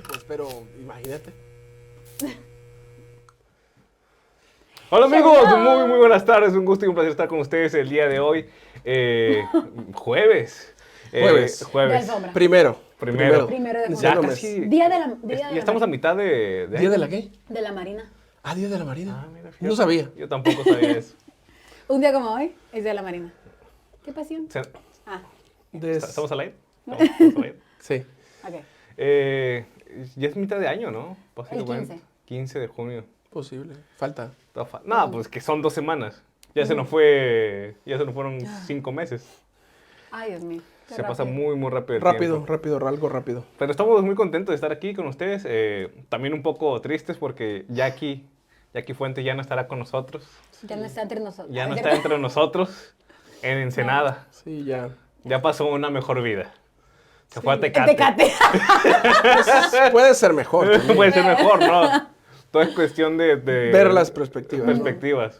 pues, pero imagínate. Hola amigos, muy buenas tardes, un gusto y un placer estar con ustedes el día de hoy, jueves. Jueves. De alfombra. Primero. Primero. Primero de Ya Segundo junio. mes. casi, Día de la ya estamos a mitad de ¿Día año. de la qué? de la Marina. Ah, Día de la Marina. Ah, mira, fíjate. No sabía. Yo tampoco sabía eso. Un día como hoy es de la Marina. ¿Qué pasión? Se- Ah, ¿Estamos al aire? ¿Estamos al aire? Sí. ok. Ya es mitad de año, ¿no? El 15. 15 de junio. Posible. Falta. No, pues que son 2 semanas. Ya se nos fueron 5 meses. Ay, Dios mío. Qué Se pasa rápido. muy rápido el Rápido, tiempo. rápido, algo rápido. Pero estamos muy contentos de estar aquí con ustedes. También un poco tristes porque Jackie Fuentes ya no estará con nosotros. Ya no está entre nosotros. Ya no está entre nosotros en Ensenada. Sí, ya. Ya pasó una mejor vida. Se fue a En Tecate. Tecate. Puede ser mejor también. Puede ser mejor, ¿no? Todo es cuestión de Ver las perspectivas. ¿no? perspectivas.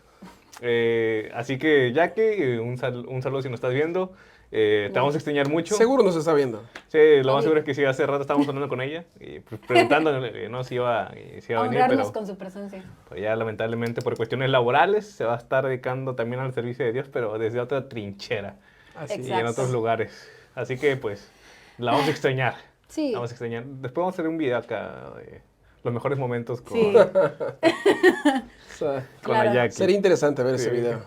Así que, Jackie, un saludo si nos estás viendo. Te vamos a extrañar mucho. Seguro nos está viendo. Sí, lo más seguro es que sí, hace rato estábamos hablando con ella y pues, preguntándole ¿no? si iba a venir, Honrarnos pero con su presencia. pues, ya lamentablemente por cuestiones laborales se va a estar dedicando también al servicio de Dios, pero desde otra trinchera Así. y en Exacto. otros lugares. Así que pues la vamos a extrañar. Sí. La vamos a extrañar. Después vamos a hacer un video acá de los mejores momentos con, Sí. O sea, con Claro. la Jackie. sería interesante ver ese Sí. video.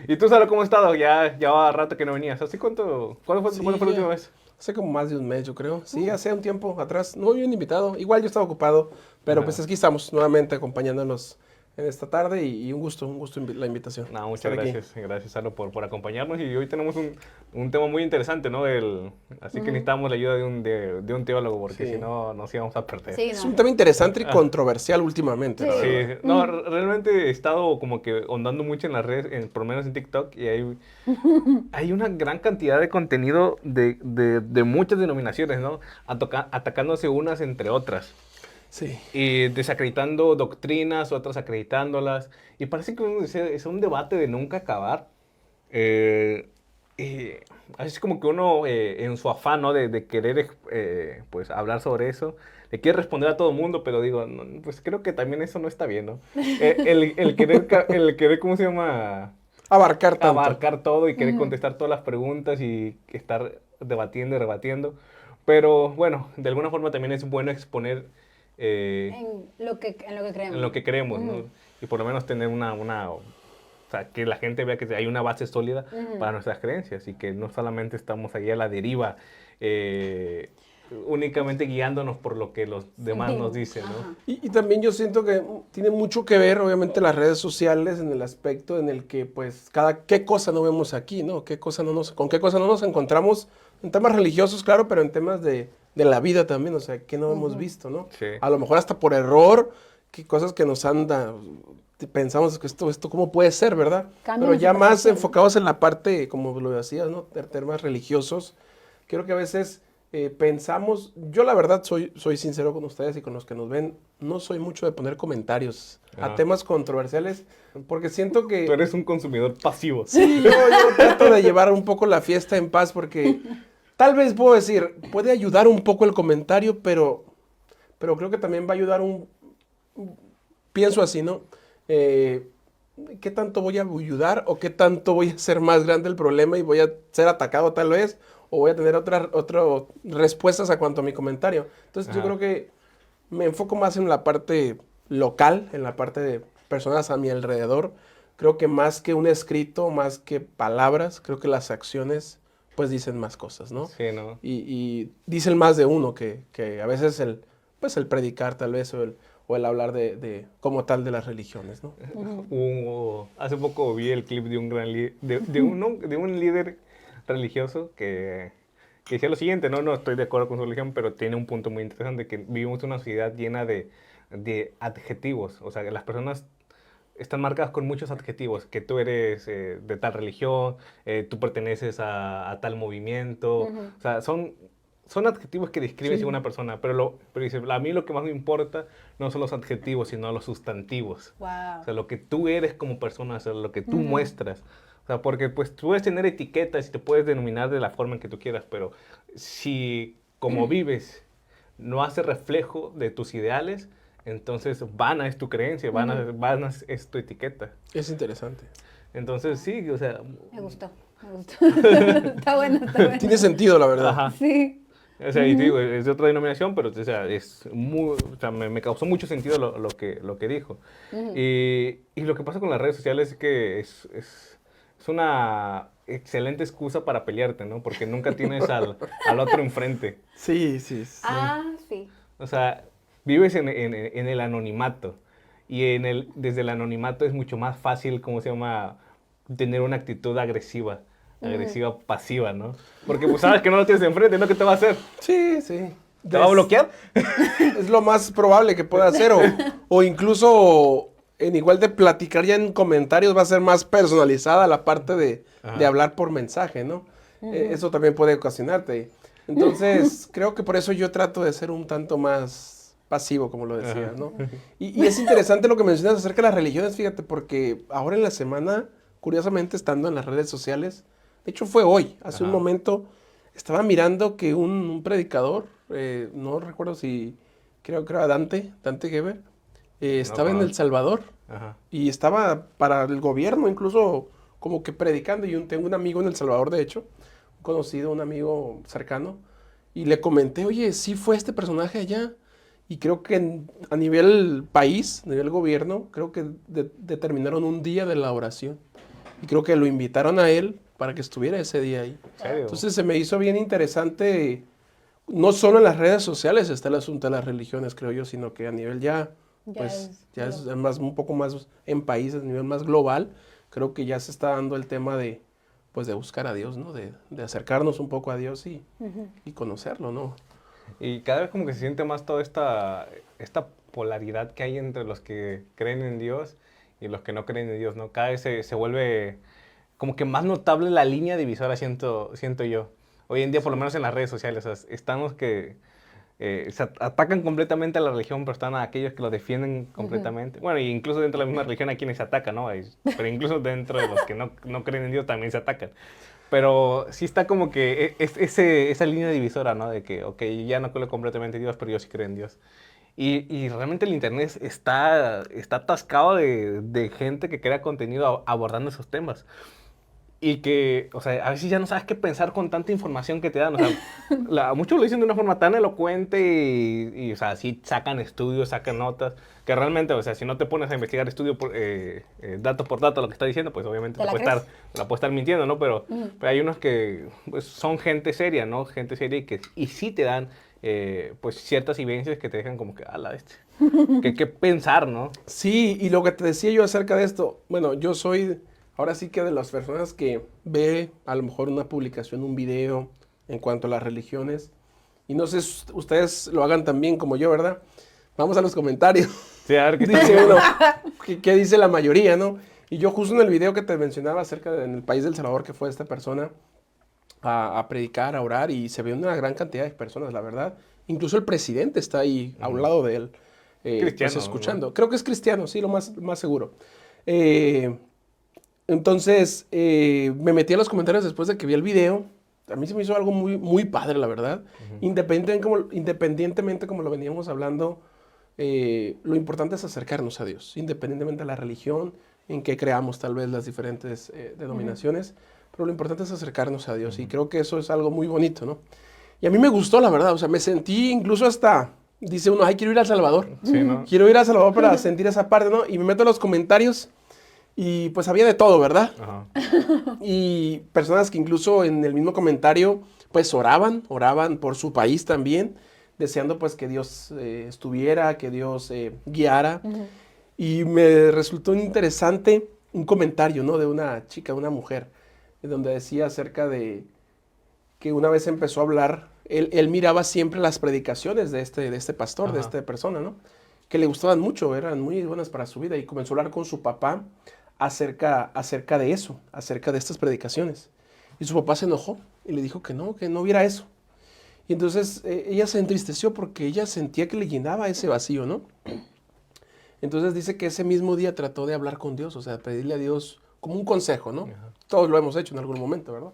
¿Y tú, Sara, cómo has estado? Ya va rato que no venías. ¿Así cuándo fue Sí, la última vez? Hace como más de un mes, yo creo. Sí, hace un tiempo atrás. No había un invitado. Igual yo estaba ocupado. Pero Ajá. pues aquí estamos nuevamente acompañándonos en esta tarde y un gusto la invitación. No, muchas Estar aquí. gracias. Gracias, Salo, por acompañarnos. Y hoy tenemos un tema muy interesante, ¿no? Así que necesitamos la ayuda de un teólogo, porque Sí. si no, nos íbamos a perder. Sí, Es no. un tema interesante y controversial últimamente. la Sí. verdad. Sí, no, realmente he estado como que ondando mucho en las redes, por lo menos en TikTok, y hay una gran cantidad de contenido de muchas denominaciones, ¿no? Atacándose unas entre otras. Sí. Y desacreditando doctrinas, otras acreditándolas. Y parece que es un debate de nunca acabar. Y así es como que uno, en su afán, ¿no? de querer pues, hablar sobre eso, le quiere responder a todo el mundo, pero digo, no, pues creo que también eso no está bien, ¿no? El querer, ¿cómo se llama? Abarcar tanto. Abarcar todo y querer contestar todas las preguntas y estar debatiendo y rebatiendo. Pero bueno, de alguna forma también es bueno exponer En lo que creemos. en lo que creemos, ¿no? Y por lo menos tener o sea, que la gente vea que hay una base sólida para nuestras creencias y que no solamente estamos ahí a la deriva, únicamente guiándonos por lo que los demás nos dicen, ¿no? Ajá. Y también yo siento que tiene mucho que ver, obviamente, las redes sociales en el aspecto en el que, pues, qué cosa no vemos aquí, ¿no? Con qué cosa no nos encontramos en temas religiosos, claro, pero en temas de la vida también, o sea, que no hemos visto, ¿no? Sí. A lo mejor hasta por error, que cosas que nos pensamos que esto cómo puede ser, ¿verdad? Cambia Pero nuestra ya más percepción. enfocados en la parte, como lo decías, ¿no? Temas religiosos, creo que a veces pensamos, yo la verdad soy sincero con ustedes y con los que nos ven, no soy mucho de poner comentarios a temas controversiales, porque siento que... Tú eres un consumidor pasivo. Sí, yo trato de llevar un poco la fiesta en paz porque tal vez puedo decir, puede ayudar un poco el comentario, pero creo que también va a ayudar pienso así, ¿no? ¿Qué tanto voy a ayudar o qué tanto voy a hacer más grande el problema y voy a ser atacado tal vez o voy a tener otras respuestas a cuanto a mi comentario? Entonces yo Ajá. creo que me enfoco más en la parte local, en la parte de personas a mi alrededor. Creo que más que un escrito, más que palabras, creo que las acciones pues dicen más cosas, ¿no? Sí, ¿no? Y dicen más de uno que a veces el predicar tal vez o el hablar de como tal de las religiones, ¿no? Hace poco vi el clip de un gran de un líder religioso que decía lo siguiente, no estoy de acuerdo con su religión, pero tiene un punto muy interesante, que vivimos en una sociedad llena de adjetivos, o sea, que las personas están marcadas con muchos adjetivos, que tú eres de tal religión, tú perteneces a tal movimiento, o sea, son adjetivos que describen Sí. a una persona, pero dice, a mí lo que más me importa no son los adjetivos, sino los sustantivos. Wow. O sea, lo que tú eres como persona, o sea, lo que tú muestras. O sea, porque pues tú puedes tener etiquetas y te puedes denominar de la forma en que tú quieras, pero si como vives no hace reflejo de tus ideales, entonces vana es tu creencia, vana es tu etiqueta. Es interesante. Entonces sí, o sea... Me gustó, me gustó. Está bueno, está bueno. Tiene sentido, la verdad. Ajá. Sí. O sea, y te digo, es de otra denominación, pero o sea, o sea, me causó mucho sentido lo que dijo. Y lo que pasa con las redes sociales es que es una excelente excusa para pelearte, ¿no? Porque nunca tienes al otro enfrente. Sí, sí, sí. Sí. O sea, vives en el anonimato. Y desde el anonimato es mucho más fácil, ¿cómo se llama?, tener una actitud agresiva pasiva, ¿no? Porque pues sabes que no lo tienes enfrente, ¿no? ¿Qué te va a hacer? Sí, sí. ¿Te va a bloquear? Es lo más probable que pueda hacer. O incluso en igual de platicar ya en comentarios va a ser más personalizada la parte de hablar por mensaje, ¿no? Eso también puede ocasionarte. Entonces, creo que por eso yo trato de ser un tanto más pasivo, como lo decía, ¿no? Y es interesante lo que mencionas acerca de las religiones, fíjate, porque ahora en la semana, curiosamente, estando en las redes sociales, de hecho fue hoy, hace un momento, estaba mirando que un predicador, no recuerdo si, creo que era Dante Gebel, estaba en El Salvador y estaba para el gobierno incluso como que predicando. Y tengo un amigo en El Salvador, de hecho, un conocido, un amigo cercano, y le comenté, oye, sí fue este personaje allá. Y creo que a nivel país, a nivel gobierno, creo que determinaron un día de la oración. Y creo que lo invitaron a él para que estuviera ese día ahí. ¿En serio? Entonces se me hizo bien interesante, no solo en las redes sociales está el asunto de las religiones, creo yo, sino que a nivel ya es más, un poco más en países, a nivel más global, creo que ya se está dando el tema de, pues, de buscar a Dios, ¿no? De acercarnos un poco a Dios y conocerlo, ¿no? Y cada vez como que se siente más toda esta polaridad que hay entre los que creen en Dios y los que no creen en Dios, ¿no? Cada vez se vuelve como que más notable la línea divisora, siento yo. Hoy en día, por lo menos en las redes sociales, o sea, estamos que se atacan completamente a la religión, pero están aquellos que lo defienden completamente. Bueno, y incluso dentro de la misma religión hay quienes se atacan, ¿no? Pero incluso dentro de los que no creen en Dios también se atacan. Pero sí está como que esa línea divisora, ¿no? De que, ok, ya no creo completamente en Dios, pero yo sí creo en Dios. Y realmente el internet está atascado de gente que crea contenido abordando esos temas. Y que, o sea, a veces ya no sabes qué pensar con tanta información que te dan. O sea, muchos lo dicen de una forma tan elocuente y, o sea, sí sacan estudios, sacan notas, que realmente, o sea, si no te pones a investigar dato por dato lo que está diciendo, pues obviamente te puede estar mintiendo, ¿no? Pero hay unos que pues, son gente seria, ¿no? Gente seria y sí te dan, pues, ciertas evidencias que te dejan como que, a la bestia. ¿Qué pensar, no? Sí, y lo que te decía yo acerca de esto, bueno, yo soy... Ahora sí que de las personas que ve a lo mejor una publicación, un video en cuanto a las religiones, y no sé si ustedes lo hagan también como yo, ¿verdad? Vamos a los comentarios. Sí, a ver qué Dice uno, ¿qué dice la mayoría, no? Y yo justo en el video que te mencionaba acerca en el país del Salvador, que fue esta persona a predicar, a orar, y se ve una gran cantidad de personas, la verdad. Incluso el presidente está ahí a un lado de él, cristiano, pues, escuchando. ¿no? Creo que es cristiano, sí, lo más seguro. Entonces, me metí a los comentarios después de que vi el video. A mí se me hizo algo muy, muy padre, la verdad. Independientemente, como lo veníamos hablando, lo importante es acercarnos a Dios, independientemente de la religión, en que creamos tal vez las diferentes denominaciones, pero lo importante es acercarnos a Dios y creo que eso es algo muy bonito, ¿no? Y a mí me gustó, la verdad, o sea, me sentí incluso hasta, dice uno, ay, quiero ir a El Salvador. Sí, ¿no? Quiero ir a El Salvador para sentir esa parte, ¿no? Y me meto a los comentarios. Y pues había de todo, ¿verdad? Ajá. Y personas que incluso en el mismo comentario pues oraban por su país también, deseando pues que Dios estuviera, que Dios guiara. Y me resultó interesante un comentario, ¿no? De una chica, una mujer, donde decía acerca de que una vez empezó a hablar, él miraba siempre las predicaciones de este pastor, Ajá. de esta persona, ¿no? Que le gustaban mucho, eran muy buenas para su vida y comenzó a hablar con su papá acerca de eso, acerca de estas predicaciones. Y su papá se enojó y le dijo que no viera eso. Y entonces ella se entristeció porque ella sentía que le llenaba ese vacío, ¿no? Entonces dice que ese mismo día trató de hablar con Dios, o sea, pedirle a Dios como un consejo, ¿no? Ajá. Todos lo hemos hecho en algún momento, ¿verdad?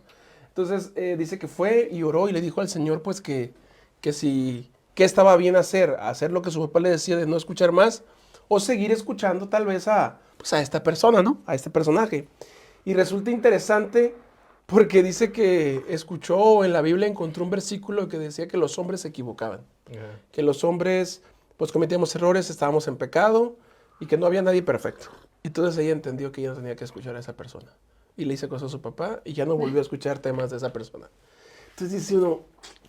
Entonces dice que fue y oró y le dijo al Señor pues que si qué estaba bien hacer lo que su papá le decía de no escuchar más, o seguir escuchando tal vez pues a esta persona, ¿no? A este personaje. Y resulta interesante porque dice que escuchó en la Biblia, encontró un versículo que decía que los hombres se equivocaban, que los hombres pues cometíamos errores, estábamos en pecado y que no había nadie perfecto. Entonces ella entendió que ella no tenía que escuchar a esa persona. Y le hizo caso a su papá y ya no volvió a escuchar temas de esa persona. Entonces dice uno,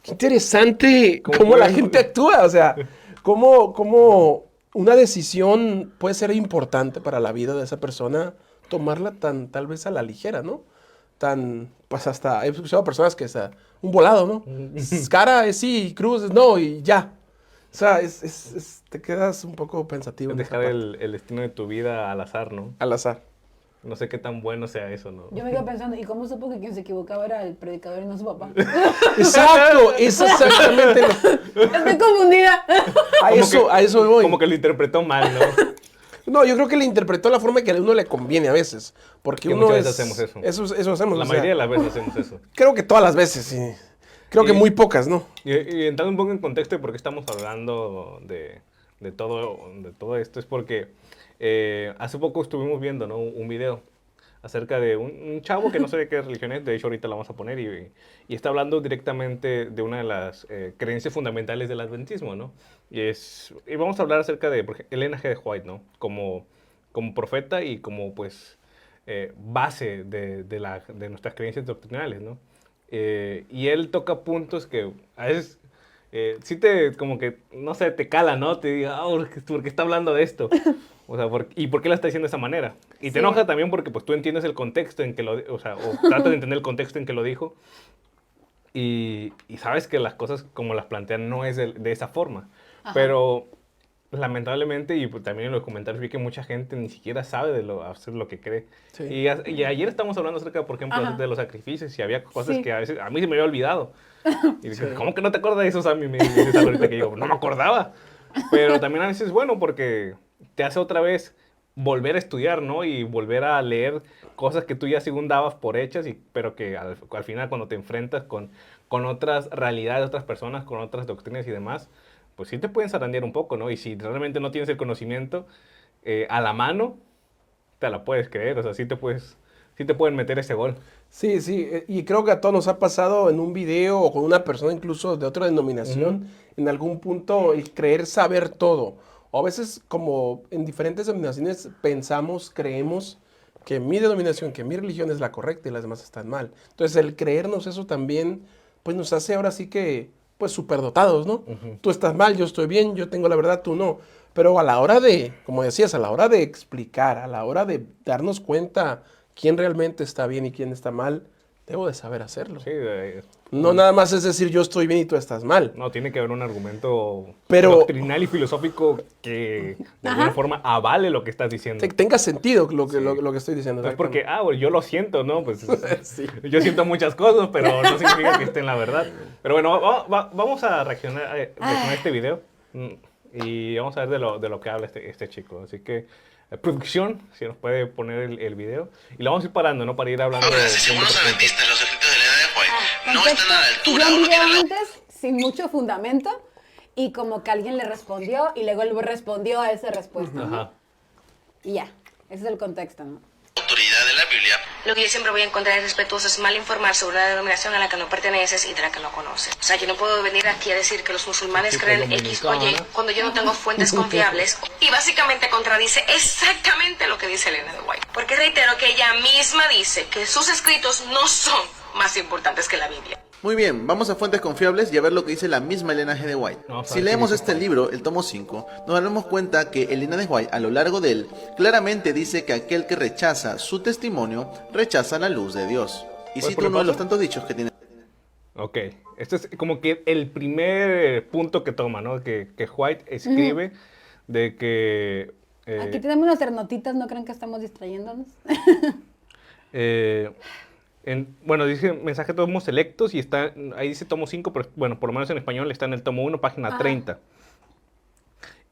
qué interesante cómo la gente actúa, o sea, cómo una decisión puede ser importante para la vida de esa persona, tomarla tal vez a la ligera, ¿no? Pues hasta, he escuchado personas que es un volado, ¿no? Cara es sí, cruz es no y ya. O sea, te quedas un poco pensativo. Es dejar el destino de tu vida al azar, ¿no? Al azar. No sé qué tan bueno sea eso, ¿no? Yo me iba pensando, ¿y cómo supo que quien se equivocaba era el predicador y no su papá? Exacto, eso es exactamente Estoy confundida. a eso voy. Como que lo interpretó mal, ¿no? No, yo creo que le interpretó la forma que a uno le conviene a veces. Porque Que uno muchas veces hacemos eso. Eso hacemos. La mayoría de las veces hacemos eso. Creo que todas las veces, sí. Creo que muy pocas, ¿no? Y entrando un poco en contexto de por qué estamos hablando de todo esto, es porque hace poco estuvimos viendo, ¿no? Un video acerca de un chavo que no sé de qué religión es, de hecho ahorita la vamos a poner, y está hablando directamente de una de las creencias fundamentales del adventismo, ¿no? Y vamos a hablar acerca de por ejemplo, Elena G. de White, ¿no? Como profeta y como, pues, base de nuestras creencias doctrinales, ¿no? Y él toca puntos que a veces sí como que, no sé, te cala, ¿no? Te diga, ¿por qué está hablando de esto? O sea, ¿y por qué la está diciendo de esa manera? Y te enoja también porque pues tú entiendes el contexto en que o tratas de entender el contexto en que lo dijo y sabes que las cosas como las plantean no es de esa forma. Ajá. Pero lamentablemente, y pues, también en los comentarios vi que mucha gente ni siquiera sabe hacer lo que cree. Sí. Y ayer estamos hablando acerca, por ejemplo, Ajá. de los sacrificios y había cosas que a veces a mí se me había olvidado. Y dije, ¿cómo que no te acuerdas de eso, Sammy? Me dices ahorita que digo, no me acordaba. Pero también a veces es bueno porque te hace otra vez volver a estudiar, ¿no? Y volver a leer cosas que tú ya según dabas por hechas, pero que al final cuando te enfrentas con otras realidades, otras personas, con otras doctrinas y demás, pues sí te pueden zarandear un poco, ¿no? Y si realmente no tienes el conocimiento a la mano, te la puedes creer, o sea, sí te pueden meter ese gol. Sí, y creo que a todos nos ha pasado en un video o con una persona incluso de otra denominación, en algún punto el creer saber todo. O a veces como en diferentes denominaciones creemos que mi denominación, que mi religión es la correcta y las demás están mal. Entonces el creernos eso también, pues nos hace ahora sí que, pues superdotados, ¿no? Tú estás mal, yo estoy bien, yo tengo la verdad, tú no. Pero a la hora de, como decías, a la hora de explicar, a la hora de darnos cuenta quién realmente está bien y quién está mal, debo de saber hacerlo. Sí, no nada más es decir yo estoy bien y tú estás mal. No, tiene que haber un argumento doctrinal y filosófico que de alguna forma avale lo que estás diciendo. Tenga sentido lo que estoy diciendo. No es porque, bueno, yo lo siento, ¿no? Pues sí. Yo siento muchas cosas, pero no significa que esté en la verdad. Pero bueno, vamos a reaccionar a este video y vamos a ver de lo que habla este chico. Así que, producción, si nos puede poner el video. Y lo vamos a ir parando, ¿no? Para ir hablando. Según los adventistas, los escritos de Elena de White no están a la altura. Yo un video antes sin mucho fundamento y como que alguien le respondió y luego él respondió a esa respuesta. Ajá. Y ya, ese es el contexto, ¿no? Autoridad de la Biblia. Lo que yo siempre voy a encontrar es respetuoso es mal informar sobre una denominación a la que no perteneces y de la que no conoces. O sea, yo no puedo venir aquí a decir que los musulmanes creen X o Y cuando yo no tengo fuentes confiables y básicamente contradice exactamente lo que dice Elena de White. Porque reitero que ella misma dice que sus escritos no son más importantes que la Biblia. Muy bien, vamos a fuentes confiables y a ver lo que dice la misma Elena G. de White. Si leemos este libro, el tomo 5, nos daremos cuenta que Elena de White, a lo largo de él, claramente dice que aquel que rechaza su testimonio, rechaza la luz de Dios. Y cito uno de los tantos dichos que tiene. Ok, este es como que el primer punto que toma, ¿no? Que White escribe de que... Aquí tenemos nuestras notitas, ¿no creen que estamos distrayéndonos? Bueno, dice mensaje de tomos selectos y ahí dice tomo 5, pero bueno, por lo menos en español está en el tomo 1, página 30.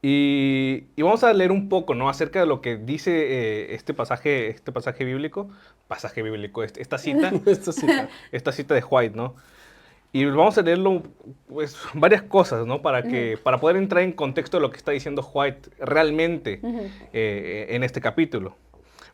Y vamos a leer un poco, ¿no? Acerca de lo que dice este pasaje bíblico, esta cita de White, ¿no? Y vamos a leerlo, pues, varias cosas, ¿no? Para poder entrar en contexto de lo que está diciendo White realmente en este capítulo.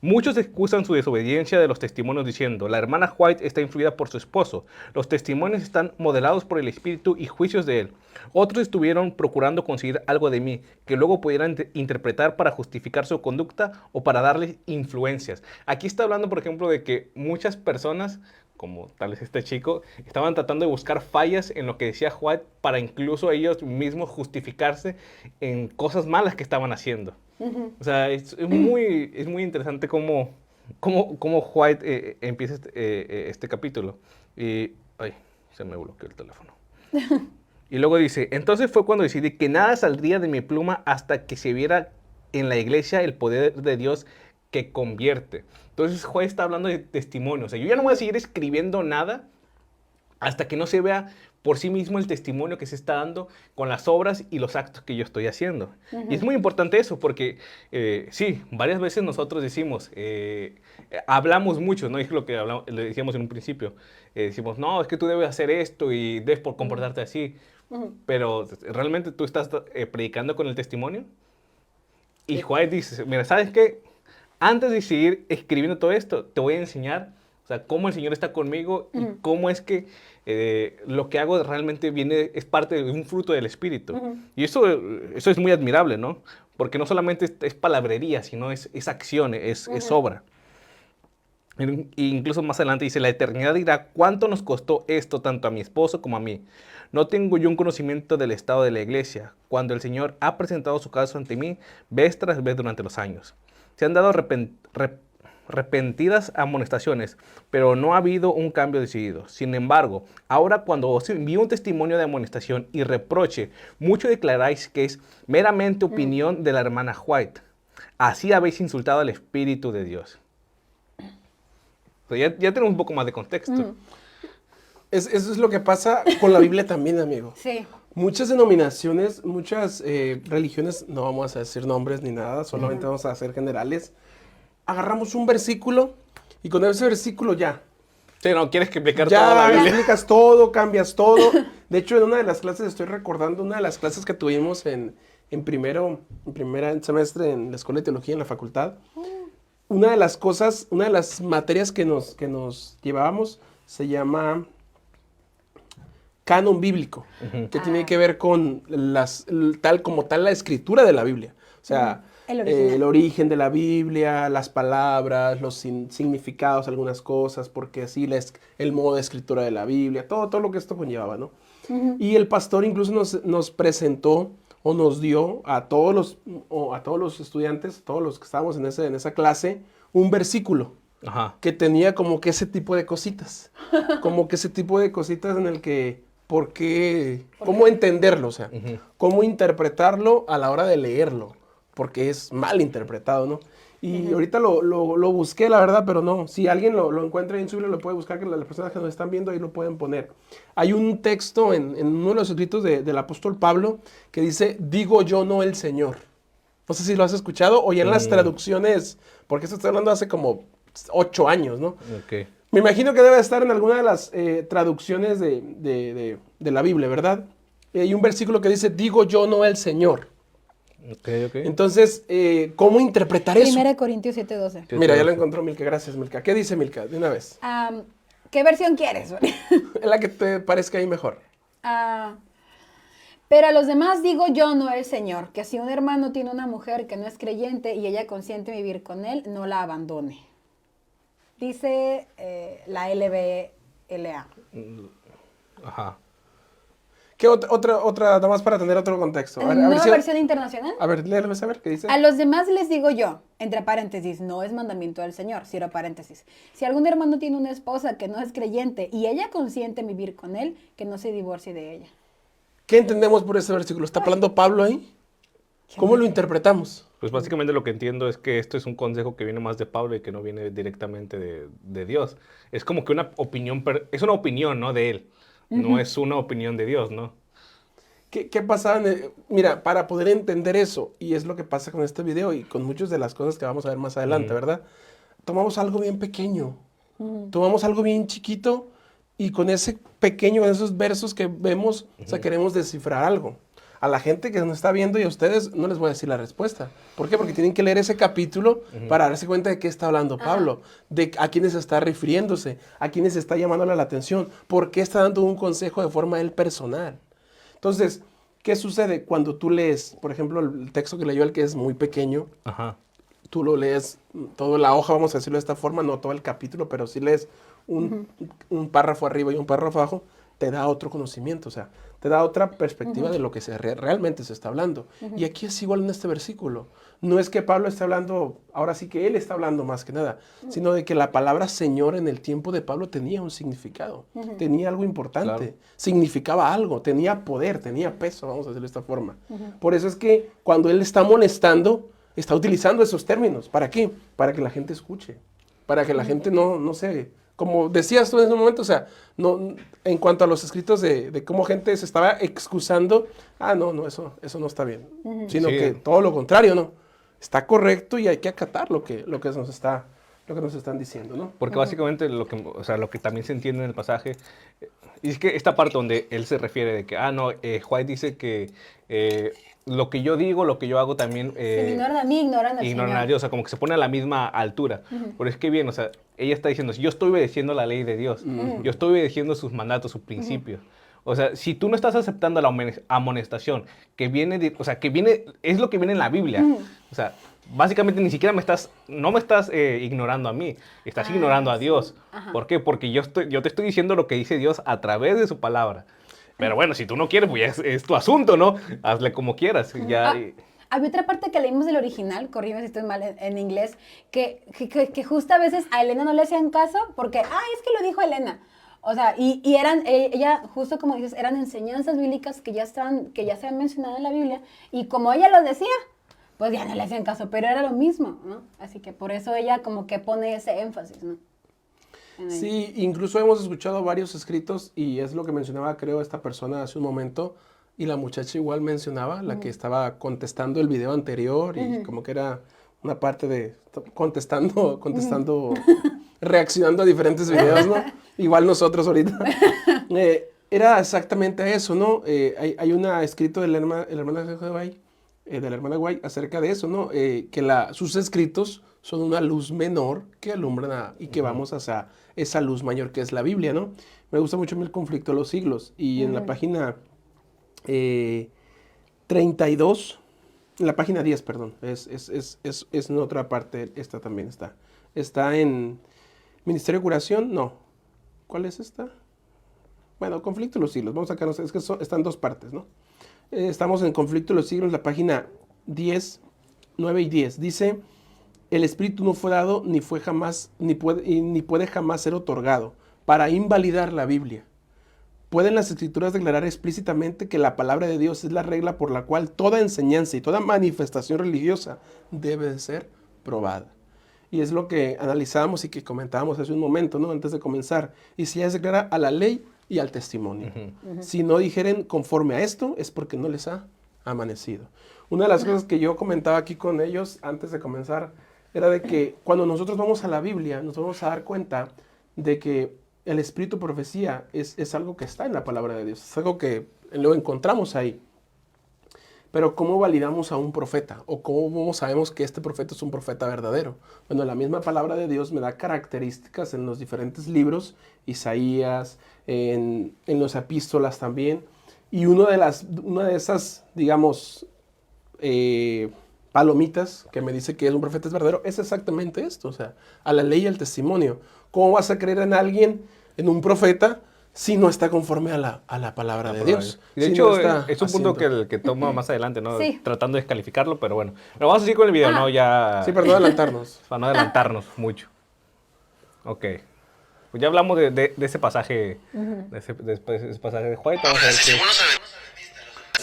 Muchos excusan su desobediencia de los testimonios diciendo, la hermana White está influida por su esposo. Los testimonios están modelados por el espíritu y juicios de él. Otros estuvieron procurando conseguir algo de mí que luego pudieran interpretar para justificar su conducta o para darle influencias. Aquí está hablando, por ejemplo, de que muchas personas, como tal vez este chico, estaban tratando de buscar fallas en lo que decía White para incluso ellos mismos justificarse en cosas malas que estaban haciendo. O sea, es muy interesante cómo White empieza este capítulo. Y, ay, se me bloqueó el teléfono. Y luego dice, entonces fue cuando decidí que nada saldría de mi pluma hasta que se viera en la iglesia el poder de Dios que convierte. Entonces White está hablando de testimonios. O sea, yo ya no voy a seguir escribiendo nada hasta que no se vea por sí mismo el testimonio que se está dando con las obras y los actos que yo estoy haciendo. Y es muy importante eso, porque sí, varias veces nosotros decimos, hablamos mucho, ¿no? Es lo que le decíamos en un principio. Decimos, no, es que tú debes hacer esto y debes por comportarte así. Pero ¿realmente tú estás predicando con el testimonio? Y White dice, mira, ¿sabes qué? Antes de seguir escribiendo todo esto, te voy a enseñar, o sea, cómo el Señor está conmigo y cómo es que lo que hago realmente es parte de un fruto del Espíritu. Y eso es muy admirable, ¿no? Porque no solamente es palabrería, sino es acción, es obra. E incluso más adelante dice, la eternidad dirá cuánto nos costó esto tanto a mi esposo como a mí. No tengo yo un conocimiento del estado de la iglesia, cuando el Señor ha presentado su caso ante mí vez tras vez durante los años. Se han dado repentidas amonestaciones, pero no ha habido un cambio decidido. Sin embargo, ahora cuando os envío un testimonio de amonestación y reproche, mucho declaráis que es meramente opinión de la hermana White. Así habéis insultado al Espíritu de Dios. O sea, ya tenemos un poco más de contexto. Eso es lo que pasa con la Biblia también, amigo. Sí. Muchas denominaciones, muchas religiones, no vamos a decir nombres ni nada, solamente vamos a hacer generales. Agarramos un versículo y con ese versículo ya. Sí, no, quieres que explicar toda la Ya Biblia. explicas todo, cambias todo. De hecho, en una de las clases, estoy recordando una de las clases que tuvimos en primer semestre en la Escuela de Teología en la facultad. Una de las cosas, una de las materias que nos llevábamos se llama canon bíblico, que tiene que ver con tal como tal la escritura de la Biblia. O sea, el origen de la Biblia, las palabras, los significados, algunas cosas, porque así el modo de escritura de la Biblia, todo lo que esto conllevaba, ¿no? Y el pastor incluso nos presentó o nos dio a todos los estudiantes, todos los que estábamos en esa clase, un versículo. Ajá. Que tenía como que ese tipo de cositas. Como que ese tipo de cositas en el que, cómo entenderlo, o sea, cómo interpretarlo a la hora de leerlo, porque es mal interpretado, ¿no? Y ahorita lo busqué, la verdad, pero no. Si alguien lo encuentra en su Biblia, lo puede buscar, que las personas que nos están viendo ahí lo pueden poner. Hay un texto en uno de los escritos del apóstol Pablo que dice, digo yo, no el Señor. No sé si lo has escuchado o ya en las traducciones, porque esto estoy hablando hace como 8 años, ¿no? Okay. Me imagino que debe estar en alguna de las traducciones de la Biblia, ¿verdad? Hay un versículo que dice, digo yo, no el Señor. Okay. Entonces, ¿cómo interpretar eso? 1 Corintios 7:12. Mira, ya lo encontró Milka. Gracias, Milka. ¿Qué dice Milka? De una vez. ¿Qué versión quieres? La que te parezca ahí mejor. Pero a los demás digo yo, no el Señor, que si un hermano tiene una mujer que no es creyente y ella consiente vivir con él, no la abandone. Dice la LBLA. Ajá. ¿Qué otra, nada más para tener otro contexto? A ver ¿Nueva si- versión internacional? A ver, léelo, a ver, ¿qué dice? A los demás les digo yo, entre paréntesis, no es mandamiento del Señor, cierro paréntesis. Si algún hermano tiene una esposa que no es creyente y ella consiente vivir con él, que no se divorcie de ella. ¿Qué entendemos por ese versículo? ¿Está hablando Pablo ahí? ¿Cómo lo interpretamos? Pues básicamente lo que entiendo es que esto es un consejo que viene más de Pablo y que no viene directamente de Dios. Es como que una opinión, es una opinión, ¿no? De él. No es una opinión de Dios, ¿no? ¿Qué pasaba? Mira, para poder entender eso, y es lo que pasa con este video y con muchas de las cosas que vamos a ver más adelante, ¿verdad? Tomamos algo bien pequeño, tomamos algo bien chiquito y con ese pequeño, esos versos que vemos, o sea, queremos descifrar algo. A la gente que nos está viendo y a ustedes no les voy a decir la respuesta. ¿Por qué? Porque tienen que leer ese capítulo para darse cuenta de qué está hablando Pablo, de a quiénes está refiriéndose, a quiénes está llamándole la atención, por qué está dando un consejo de forma él personal. Entonces, ¿qué sucede cuando tú lees, por ejemplo, el texto que leyó el que es muy pequeño? Tú lo lees toda la hoja, vamos a decirlo de esta forma, no todo el capítulo, pero si lees un párrafo arriba y un párrafo abajo, te da otro conocimiento, o sea, te da otra perspectiva de lo que realmente se está hablando. Y aquí es igual en este versículo. No es que Pablo esté hablando, ahora sí que él está hablando más que nada, sino de que la palabra Señor en el tiempo de Pablo tenía un significado, tenía algo importante, significaba algo, tenía poder, tenía peso, vamos a decirlo de esta forma. Por eso es que cuando él está amonestando, está utilizando esos términos. ¿Para qué? Para que la gente escuche, para que la gente no se... Como decías tú en ese momento, o sea, no, en cuanto a los escritos de cómo gente se estaba excusando, eso no está bien. Sino que todo lo contrario, ¿no? Está correcto y hay que acatar lo que nos están diciendo, ¿no? Porque básicamente lo que también se entiende en el pasaje, es que esta parte donde él se refiere de que, White dice que lo que yo digo, lo que yo hago también... si me ignoran a mí, ignoran al ignoran Señor. a Dios, o sea, como que se pone a la misma altura. Pero es que bien, o sea, ella está diciendo, yo estoy obedeciendo la ley de Dios, yo estoy obedeciendo sus mandatos, sus principios. O sea, si tú no estás aceptando la amonestación que viene, es lo que viene en la Biblia. O sea, básicamente ni siquiera no me estás ignorando a mí, estás ignorando a Dios. ¿Por qué? Porque yo te estoy diciendo lo que dice Dios a través de su palabra. Pero bueno, si tú no quieres, pues ya es tu asunto, ¿no? Hazle como quieras. Había otra parte que leímos del original, corrígeme si estoy mal en inglés, que justo a veces a Elena no le hacían caso porque, es que lo dijo Elena. O sea, y ella, justo como dices, eran enseñanzas bíblicas que ya se han mencionado en la Biblia, y como ella lo decía, pues ya no le hacían caso, pero era lo mismo, ¿no? Así que por eso ella como que pone ese énfasis, ¿no? Sí, incluso hemos escuchado varios escritos y es lo que mencionaba, creo, esta persona hace un momento, y la muchacha igual mencionaba, la que estaba contestando el video anterior y como que era una parte de contestando, reaccionando a diferentes videos, ¿no? Igual nosotros ahorita. Era exactamente eso, ¿no? Hay un escrito de la hermana White acerca de eso, ¿no? Que sus escritos son una luz menor que alumbran y que vamos hacia esa luz mayor que es la Biblia, ¿no? Me gusta mucho el conflicto de los siglos. Y en la página 32, en la página 10, perdón, es en otra parte, esta también está. Está en Ministerio de Curación, no. ¿Cuál es esta? Bueno, Conflicto de los siglos, vamos a sacarnos, es que están dos partes, ¿no? Estamos en Conflicto de los siglos, la página 10, 9 y 10. Dice, el Espíritu no fue dado, ni puede jamás ser otorgado para invalidar la Biblia. Pueden las Escrituras declarar explícitamente que la palabra de Dios es la regla por la cual toda enseñanza y toda manifestación religiosa debe de ser probada. Y es lo que analizábamos y que comentábamos hace un momento, ¿no? Antes de comenzar. Y si ella se declara a la ley y al testimonio. Si no dijeren conforme a esto, es porque no les ha amanecido. Una de las cosas que yo comentaba aquí con ellos antes de comenzar era de que cuando nosotros vamos a la Biblia, nos vamos a dar cuenta de que el espíritu profecía es algo que está en la palabra de Dios, es algo que lo encontramos ahí. Pero ¿cómo validamos a un profeta? ¿O cómo sabemos que este profeta es un profeta verdadero? Bueno, la misma palabra de Dios me da características en los diferentes libros, Isaías, en los epístolas también. Y una de esas, digamos, palomitas que me dice que es un profeta es verdadero, es exactamente esto, o sea, a la ley y al testimonio. ¿Cómo vas a creer en alguien, en un profeta, si no está conforme a la palabra de Dios? Y de hecho, es un punto que toma más adelante, ¿no? Sí. Tratando de descalificarlo, pero bueno. Pero vamos a seguir con el video, ¿no? Ya... Sí, para no adelantarnos. Para no adelantarnos mucho. Ok. Pues ya hablamos de ese pasaje, de ese pasaje de White. Vamos a ver qué...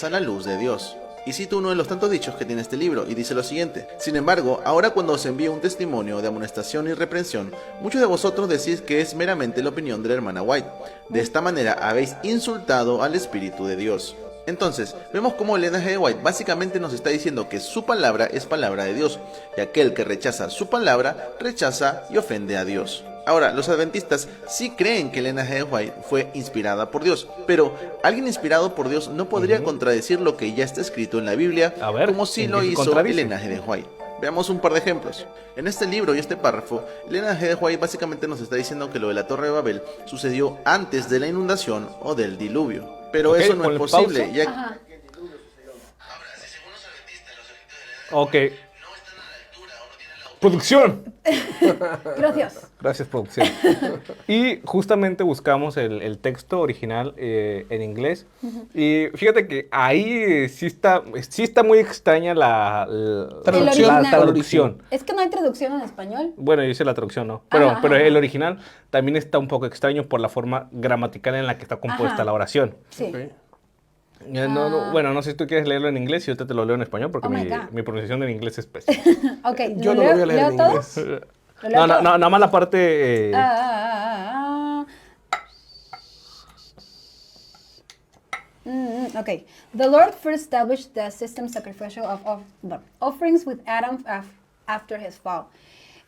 A la luz de Dios. Y cito uno de los tantos dichos que tiene este libro, y dice lo siguiente: sin embargo, ahora cuando os envío un testimonio de amonestación y reprensión, muchos de vosotros decís que es meramente la opinión de la hermana White. De esta manera habéis insultado al Espíritu de Dios. Entonces, vemos cómo Elena G. White básicamente nos está diciendo que su palabra es palabra de Dios, y aquel que rechaza su palabra, rechaza y ofende a Dios. Ahora, los adventistas sí creen que Elena G. de White fue inspirada por Dios, pero alguien inspirado por Dios no podría contradecir lo que ya está escrito en la Biblia, A ver, como sí ¿en lo qué se hizo contradice? Elena G. de White. Veamos un par de ejemplos. En este libro y este párrafo, Elena G. de White básicamente nos está diciendo que lo de la Torre de Babel sucedió antes de la inundación o del diluvio. Pero Ok, eso no es ponle posible, pausa. ya Ajá. Ok. Producción. Gracias. Gracias, producción. Y justamente buscamos el texto original en inglés. Y fíjate que ahí sí está muy extraña la Traducción. la traducción. Es que no hay traducción en español. Bueno, yo hice la traducción, ¿no? Pero, Ajá, pero ajá. el original también está un poco extraño por la forma gramatical en la que está compuesta Ajá. la oración. Sí. Ok. Bueno, no sé si tú quieres leerlo en inglés y yo te lo leo en español porque Oh my God. mi pronunciación en inglés es pésima. Ok, Yo no lo voy a leer leo en todo? inglés. ¿Lo leo todo? Nada más la parte... Okay. The Lord first established the system sacrificial of the offerings with Adam after his fall,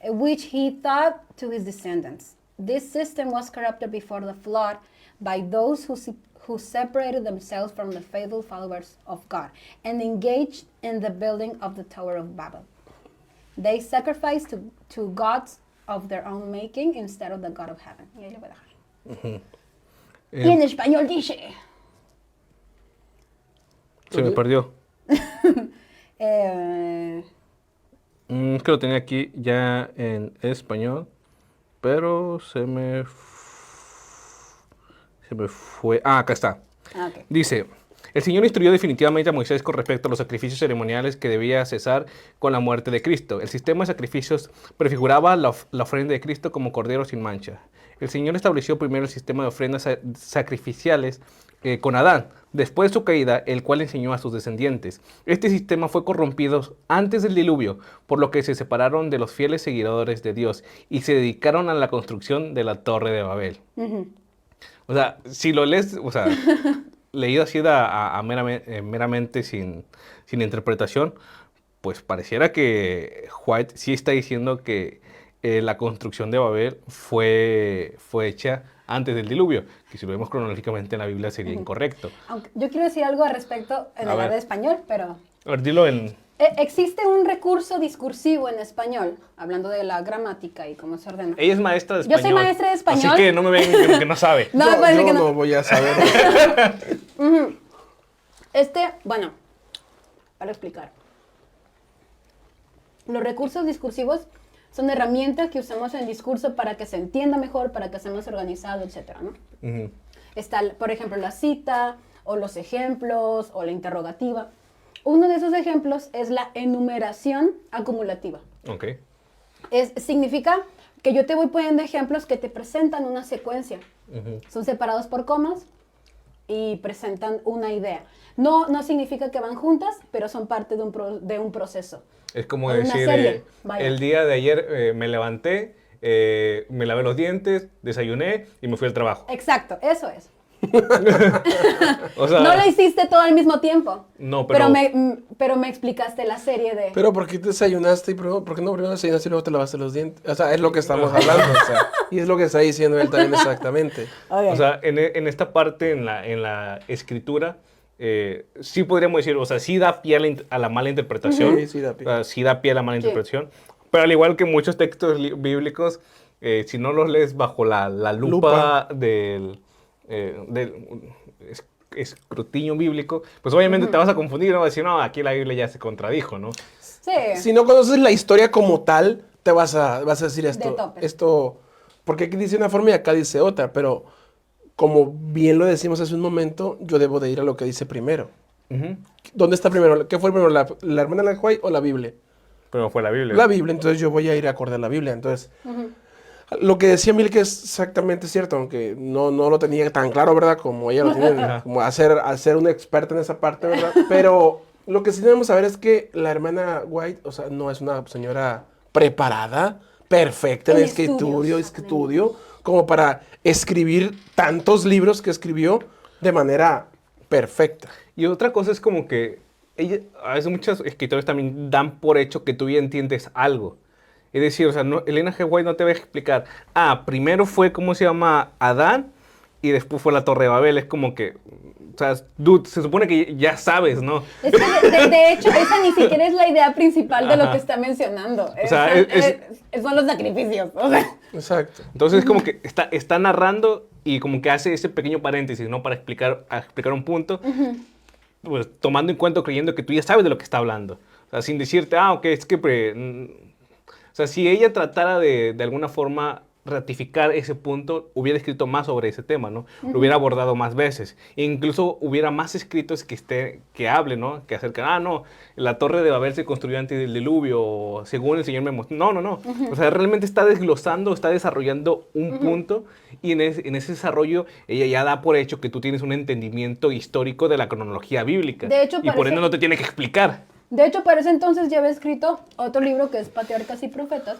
which he taught to his descendants. This system was corrupted before the flood by those who separated themselves from the faithful followers of God and engaged in the building of the Tower of Babel. They sacrificed to gods of their own making instead of the God of heaven. Y ahí le voy a dejar. Y en español dice... Se me perdió. Eh, Es que lo tenía aquí ya en español, pero se me fue. Ah, acá está. ok. Dice, el Señor instruyó definitivamente a Moisés con respecto a los sacrificios ceremoniales que debía cesar con la muerte de Cristo. El sistema de sacrificios prefiguraba la ofrenda de Cristo como cordero sin mancha. El Señor estableció primero el sistema de ofrendas sacrificiales con Adán, después de su caída, el cual enseñó a sus descendientes. Este sistema fue corrompido antes del diluvio, por lo que se separaron de los fieles seguidores de Dios y se dedicaron a la construcción de la Torre de Babel. O sea, si lo lees, o sea, leído así meramente sin interpretación, pues pareciera que White sí está diciendo que la construcción de Babel fue hecha antes del diluvio, que si lo vemos cronológicamente en la Biblia sería incorrecto. Aunque yo quiero decir algo al respecto en A el ver. área de español, pero... A ver, dilo en... Existe un recurso discursivo en español, hablando de la gramática y cómo se ordena. Ella es maestra de Yo español. soy maestra de español. Así que no me ven que no sabe. No, yo me parece que no no. voy a saber. Bueno, para explicar. Los recursos discursivos son herramientas que usamos en el discurso para que se entienda mejor, para que sea más organizado, etc., ¿no? Ujú. Está, por ejemplo, la cita, o los ejemplos, o la interrogativa. Uno de esos ejemplos es la enumeración acumulativa. Ok. Significa que yo te voy poniendo ejemplos que te presentan una secuencia. Son separados por comas y presentan una idea. No significa que van juntas, pero son parte de un proceso. Es como Una decir, serie, vaya. el día de ayer me levanté, me lavé los dientes, desayuné y me fui al trabajo. Exacto, eso es. O sea, No lo hiciste todo al mismo tiempo. No, pero- pero me explicaste la serie de... Pero ¿por qué te desayunaste y por qué no primero desayunaste y luego te lavaste los dientes? O sea, es lo que estamos hablando, o sea, y es lo que está diciendo él también exactamente. O sea, en esta parte, en la escritura, sí podríamos decir, o sea, sí da pie a la mala interpretación. Sí, sí da pie. Sí da pie a la mala Sí. interpretación. Pero al igual que muchos textos bíblicos, si no los lees bajo la lupa del escrutinio bíblico, pues obviamente te vas a confundir, ¿no? Vas a decir, no, aquí la Biblia ya se contradijo, ¿no? Sí. Si no conoces la historia como tal, te vas a decir De topes. esto, porque aquí dice una forma y acá dice otra, pero como bien lo decimos hace un momento, yo debo de ir a lo que dice primero. Ujú. ¿Dónde está primero? ¿Qué fue primero, la hermana de la White o la Biblia? Pero fue la Biblia. La Biblia, entonces yo voy a ir acorde a la Biblia. Entonces, lo que decía Mil que es exactamente cierto, aunque no lo tenía tan claro, ¿verdad? Como ella lo tiene, como al ser una experta en esa parte, ¿verdad? Pero lo que sí debemos saber es que la hermana White, o sea, no es una señora preparada, perfecta en En estudio, como para escribir tantos libros que escribió de manera perfecta. Y otra cosa es como que a veces muchos escritores también dan por hecho que tú ya entiendes algo. Es decir, o sea, Elena G. White no te va a explicar, primero fue, ¿cómo se llama? Adán, y después fue la Torre de Babel. Es como que, o sea, dude, se supone que ya sabes, ¿no? Es que de hecho, esa ni siquiera es la idea principal de lo que está mencionando. O sea, son los sacrificios. O sea. Exacto. Entonces es como que está narrando y como que hace ese pequeño paréntesis, ¿no? Para explicar un punto, pues tomando en cuenta, creyendo que tú ya sabes de lo que está hablando. O sea, sin decirte, ok, es que... O sea, si ella tratara de alguna forma ratificar ese punto, hubiera escrito más sobre ese tema, ¿no? Lo hubiera abordado más veces. E incluso hubiera más escritos que hablen, ¿no? Que acercan, no, la Torre de Babel se construyó antes del diluvio, según el Señor me mostró. No. O sea, realmente está desglosando, está desarrollando un punto, y en ese desarrollo ella ya da por hecho que tú tienes un entendimiento histórico de la cronología bíblica. De hecho, y por ende no te tiene que explicar. De hecho, para ese entonces ya había escrito otro libro que es Patriarcas y Profetas,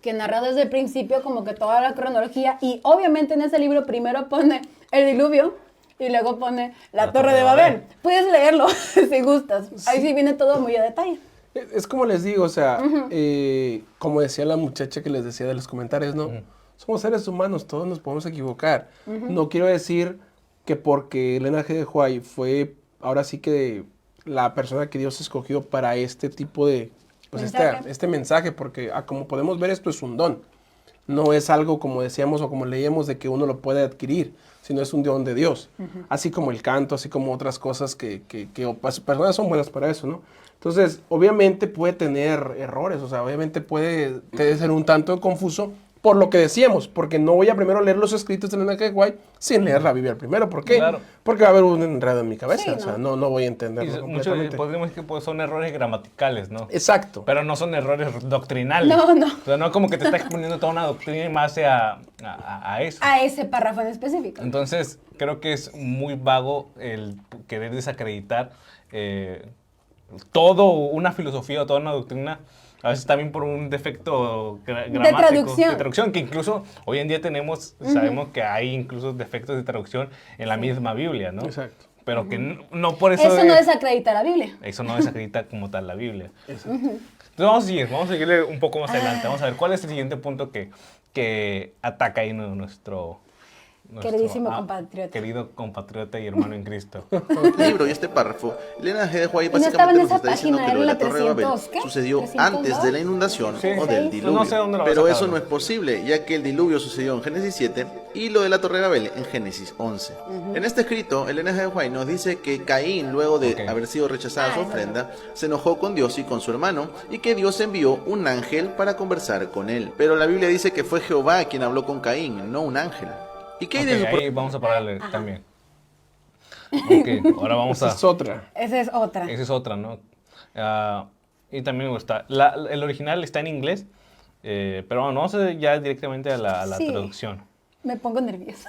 que narra desde el principio como que toda la cronología, y obviamente en ese libro primero pone el diluvio y luego pone la Torre de Babel. Puedes leerlo si gustas. Ahí sí viene todo muy a detalle. Es como les digo, o sea, como decía la muchacha que les decía de los comentarios, ¿no? Somos seres humanos, todos nos podemos equivocar. No quiero decir que porque Elena G. White fue ahora sí que la persona que Dios escogió para este tipo de... Pues este mensaje, porque como podemos ver, esto es un don. No es algo, como decíamos o como leíamos, de que uno lo puede adquirir, sino es un don de Dios. Así como el canto, así como otras cosas que personas son buenas para eso, ¿no? Entonces, obviamente puede tener errores, o sea, obviamente puede ser un tanto confuso por lo que decíamos, porque no voy a primero leer los escritos de Elena G. White sin leer la Biblia primero. ¿Por qué? Claro. Porque va a haber un enredo en mi cabeza, Sí, o sea, no voy a entenderlo completamente. Muchos podríamos decir que son errores gramaticales, ¿no? Exacto. Pero no son errores doctrinales. No. O sea, no como que te está exponiendo toda una doctrina en base a eso. A ese párrafo en específico. Entonces, creo que es muy vago el querer desacreditar todo una filosofía o toda una doctrina, a veces también por un defecto gramático, de traducción, que incluso hoy en día sabemos que hay incluso defectos de traducción en la misma Biblia, ¿no? Exacto. Pero que no por eso... Eso no desacredita la Biblia. Eso no desacredita como tal la Biblia. Entonces vamos a seguirle un poco más adelante. Vamos a ver cuál es el siguiente punto que ataca ahí nuestro Queridísimo compatriota. Querido compatriota y hermano en Cristo. El libro y este párrafo, Elena G. White Y no estaba básicamente en nos esa está diciendo página, que lo de era la la Torre de Babel 300, ¿qué? sucedió 302. antes de la inundación Sí. o del diluvio. No sé dónde lo Pero habrá eso sacado. no es posible, ya que el diluvio sucedió en Génesis 7 y lo de la Torre de Babel en Génesis 11. En este escrito, Elena G. White nos dice que Caín, luego de haber sido rechazada su ofrenda, se enojó con Dios y con su hermano, y que Dios envió un ángel para conversar con él. Pero la Biblia dice que fue Jehová quien habló con Caín, no un ángel. ¿Y qué hay de eso? Ahí vamos a pararle también. Ok, ahora vamos Esa a... es otra. Esa es otra. Esa es otra, ¿no? Y también me gusta. El original está en inglés, pero bueno, vamos a ir ya directamente a la Sí. traducción. Me pongo nerviosa.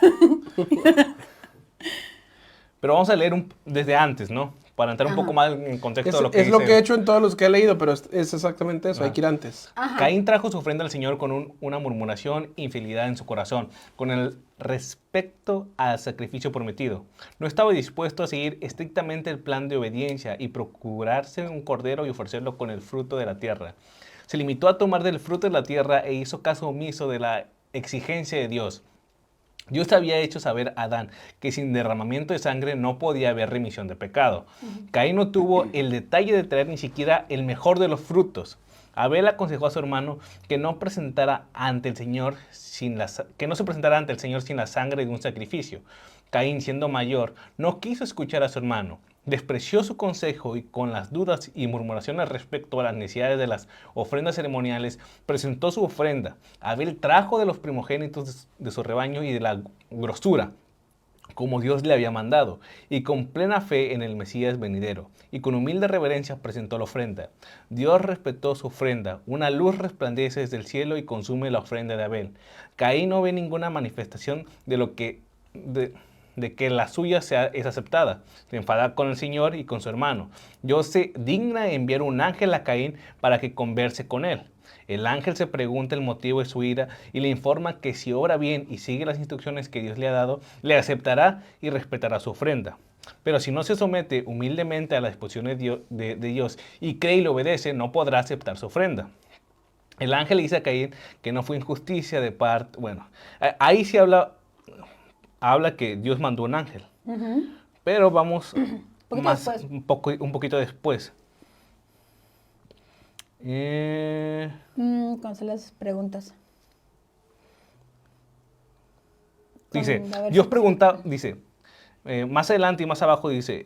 Pero vamos a leer desde antes, ¿no? Para entrar un poco más en contexto de lo que Es lo dice. que he hecho en todos los que he leído, pero es exactamente eso, hay que ir antes. Caín trajo su ofrenda al Señor con una murmuración e infidelidad en su corazón, con el respecto al sacrificio prometido. No estaba dispuesto a seguir estrictamente el plan de obediencia y procurarse un cordero y ofrecerlo con el fruto de la tierra. Se limitó a tomar del fruto de la tierra e hizo caso omiso de la exigencia de Dios. Dios había hecho saber a Adán que sin derramamiento de sangre no podía haber remisión de pecado. Caín no tuvo el detalle de traer ni siquiera el mejor de los frutos. Abel aconsejó a su hermano que no se presentara ante el Señor sin la sangre de un sacrificio. Caín, siendo mayor, no quiso escuchar a su hermano. Despreció su consejo y con las dudas y murmuraciones respecto a las necesidades de las ofrendas ceremoniales, presentó su ofrenda. Abel trajo de los primogénitos de su rebaño y de la grosura, como Dios le había mandado, y con plena fe en el Mesías venidero, y con humilde reverencia presentó la ofrenda. Dios respetó su ofrenda, una luz resplandece desde el cielo y consume la ofrenda de Abel. Caín no ve ninguna manifestación de que la suya es aceptada. Se enfada con el Señor y con su hermano. Dios se digna de enviar un ángel a Caín para que converse con él. El ángel se pregunta el motivo de su ira y le informa que si obra bien y sigue las instrucciones que Dios le ha dado, le aceptará y respetará su ofrenda. Pero si no se somete humildemente a las disposiciones de Dios y cree y le obedece, no podrá aceptar su ofrenda. el ángel le dice a Caín que no fue injusticia de parte, bueno, ahí sí habla que Dios mandó un ángel, pero vamos más, un poquito después. ¿Cuáles son las preguntas? Dice, Dios pregunta, dice, más adelante y más abajo dice,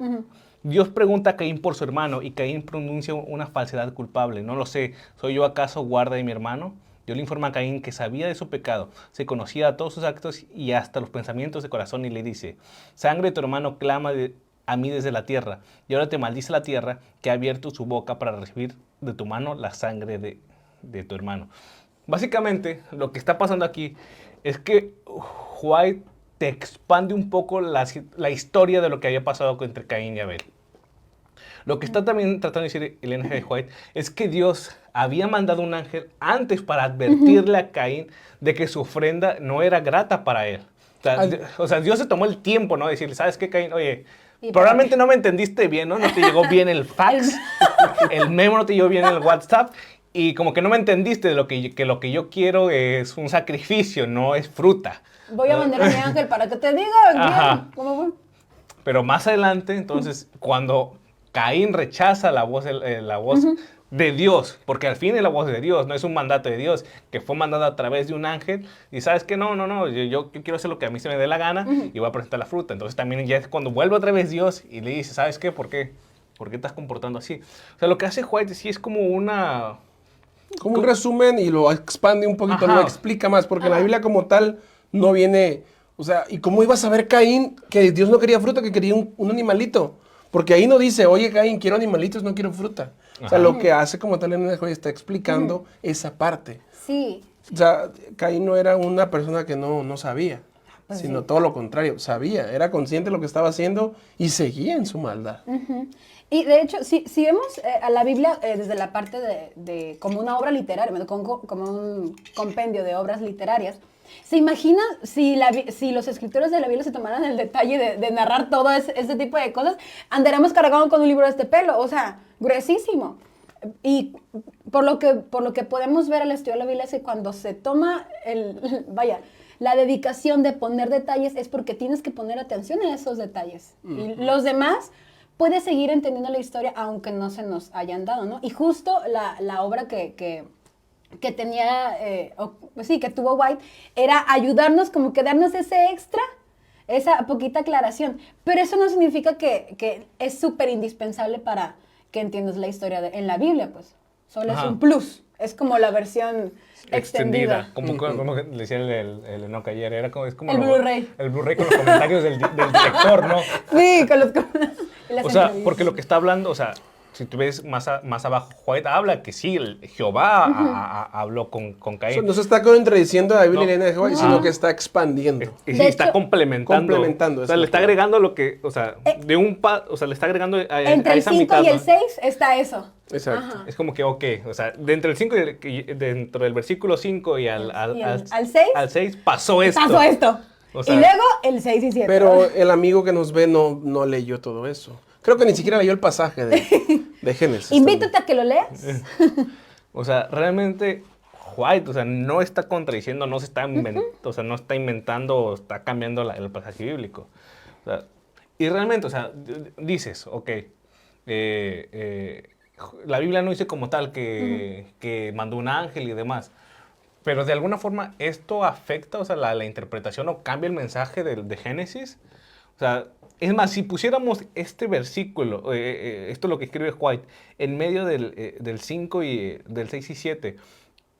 Dios pregunta a Caín por su hermano y Caín pronuncia una falsedad culpable. No lo sé, ¿soy yo acaso guarda de mi hermano? Dios le informa a Caín que sabía de su pecado, se conocía todos sus actos y hasta los pensamientos de corazón y le dice, sangre de tu hermano clama a mí desde la tierra y ahora te maldice la tierra que ha abierto su boca para recibir de tu mano la sangre de tu hermano. Básicamente lo que está pasando aquí es que White te expande un poco la historia de lo que había pasado entre Caín y Abel. Lo que está también tratando de decir Elena G. White es que Dios había mandado un ángel antes para advertirle a Caín de que su ofrenda no era grata para él. O sea, Dios se tomó el tiempo, ¿no? De decirle, ¿sabes qué, Caín? Oye, probablemente no me entendiste bien, ¿no? No te llegó bien el fax, el memo no te llegó bien el WhatsApp. Y como que no me entendiste de lo que yo quiero es un sacrificio, no es fruta. Voy a mandar a mi ángel para que te diga cómo fue. Pero más adelante, entonces, cuando Caín rechaza la voz de Dios, porque al fin es la voz de Dios, no es un mandato de Dios, que fue mandado a través de un ángel, y sabes que no, yo quiero hacer lo que a mí se me dé la gana y voy a presentar la fruta. Entonces también ya es cuando vuelve otra vez Dios y le dice, ¿sabes qué? ¿Por qué te estás comportando así? O sea, lo que hace White sí es como un resumen y lo expande un poquito, lo explica más, porque en la Biblia como tal no viene, o sea, ¿y cómo iba a saber Caín que Dios no quería fruta, que quería un animalito? Porque ahí no dice, oye Caín, quiero animalitos, no quiero fruta. O sea, lo que hace como tal en el juego está explicando esa parte. Sí. O sea, Caín no era una persona que no sabía, sino todo lo contrario, sabía, era consciente de lo que estaba haciendo y seguía en su maldad. Y de hecho, si vemos a la Biblia desde la parte de como una obra literaria, como un compendio de obras literarias, ¿se imagina si los escritores de la Biblia se tomaran el detalle de narrar todo ese tipo de cosas? Andaremos cargando con un libro de este pelo, o sea, gruesísimo. Y por lo que podemos ver al estudiar la Biblia es que cuando se toma la dedicación de poner detalles es porque tienes que poner atención a esos detalles. Y los demás puedes seguir entendiendo la historia aunque no se nos hayan dado, ¿no? Y justo la obra que tenía, que tuvo White, era ayudarnos, como que darnos ese extra, esa poquita aclaración. Pero eso no significa que es súper indispensable para que entiendas la historia en la Biblia, pues. Solo es un plus. Es como la versión extendida. Como le decía el Enoch ayer, es como el Blu-ray. El Blu-ray con los comentarios del director, ¿no? Sí, con los comentarios. O sea, porque lo que está hablando, o sea, si tú ves más abajo, White habla que sí, Jehová habló con Caín. O sea, no se está contradiciendo a la Biblia y Elena de White, sino que está expandiendo. Sí, está complementando. O sea, le está agregando lo que, o sea, le está agregando a entre esa el 5 mitad, y el 6 está eso. Exacto. Ajá. Es como que, ok, o sea, dentro del versículo 5 y al 6 pasó esto. Pasó esto. O sea, y luego el 6 y 7. Pero el amigo que nos ve no leyó todo eso. Creo que ni siquiera leyó el pasaje de Génesis. Invítate a que lo leas. O sea, realmente White, o sea, no está contradiciendo, no se está o sea, no está inventando o está cambiando el pasaje bíblico. O sea, y realmente, o sea, dices, ok, la Biblia no dice como tal que mandó un ángel y demás, pero de alguna forma esto afecta, o sea, la interpretación o cambia el mensaje de Génesis. O sea, es más, si pusiéramos este versículo, esto es lo que escribe White, en medio del 5 y del 6 y 7,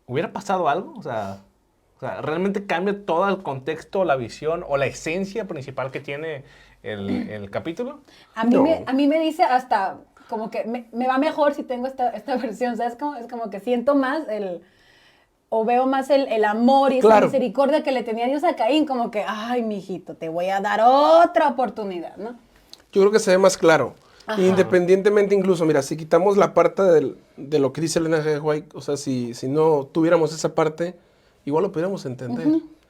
¿hubiera pasado algo? O sea, ¿realmente cambia todo el contexto, la visión o la esencia principal que tiene el capítulo? A mí me dice hasta como que me va mejor si tengo esta versión. O sea, es como que siento más o veo más el amor y esa misericordia que le tenía Dios a Caín, como que, ay, mijito, te voy a dar otra oportunidad, ¿no? Yo creo que se ve más claro. Independientemente incluso, mira, si quitamos la parte de lo que dice Elena G. White, o sea, si no tuviéramos esa parte, igual lo pudiéramos entender.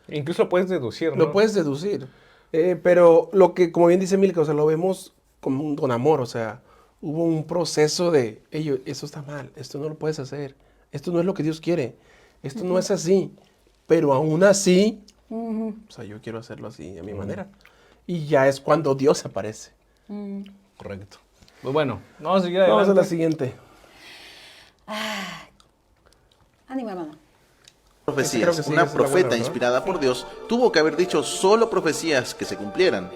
Incluso lo puedes deducir, ¿no? Lo puedes deducir. Pero lo que, como bien dice Milka, o sea, lo vemos con amor, o sea, hubo un proceso de, eso está mal, esto no lo puedes hacer, esto no es lo que Dios quiere. esto no es así, pero aún así, o sea, yo quiero hacerlo así, a mi manera. Y ya es cuando Dios aparece. Correcto. Pues bueno, vamos a seguir Vamos a adelante. la siguiente. Ánimo, hermano. Profecías. Creo que sí, Una esa es la profeta buena, ¿no? inspirada por Dios tuvo que haber dicho solo profecías que se cumplieran.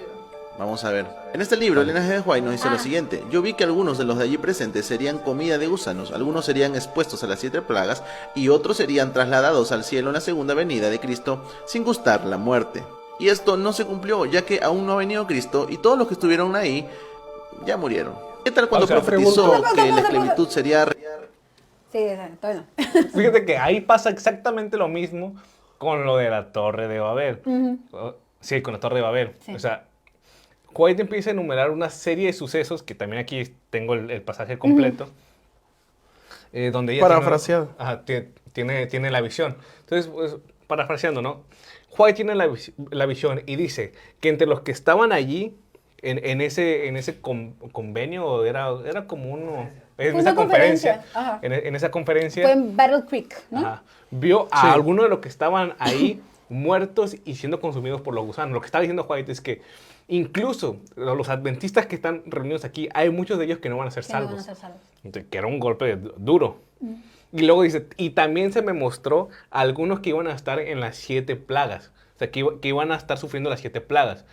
Vamos a ver. En este libro, Elena G. de White nos dice lo siguiente: yo vi que algunos de los de allí presentes serían comida de gusanos, algunos serían expuestos a las 7 plagas y otros serían trasladados al cielo en la segunda venida de Cristo sin gustar la muerte. Y esto no se cumplió, ya que aún no ha venido Cristo y todos los que estuvieron ahí ya murieron. ¿Qué tal cuando O sea, profetizó pregunto- que la esclavitud sería... Sí, todavía no. Fíjate que ahí pasa exactamente lo mismo con lo de la Torre de Babel. Sí, con la Torre de Babel. Sí. O sea, White empieza a enumerar una serie de sucesos, que también aquí tengo el pasaje completo, donde ella Parafraseado. tiene la visión. Entonces, pues, parafraseando, ¿no? White tiene la visión y dice que entre los que estaban allí, en ese convenio, era como uno... En Fue esa una conferencia, conferencia, ajá. en esa conferencia, Fue en Battle Creek, ¿no? ajá, vio a Sí. algunos de los que estaban ahí muertos y siendo consumidos por los gusanos. Lo que está diciendo White es que incluso los adventistas que están reunidos aquí, hay muchos de ellos que no van a ser Que no van salvos. a ser salvos. Entonces, que era un golpe duro. Y luego dice, y también se me mostró algunos que iban a estar en las 7 plagas. O sea, que iban a estar sufriendo las 7 plagas.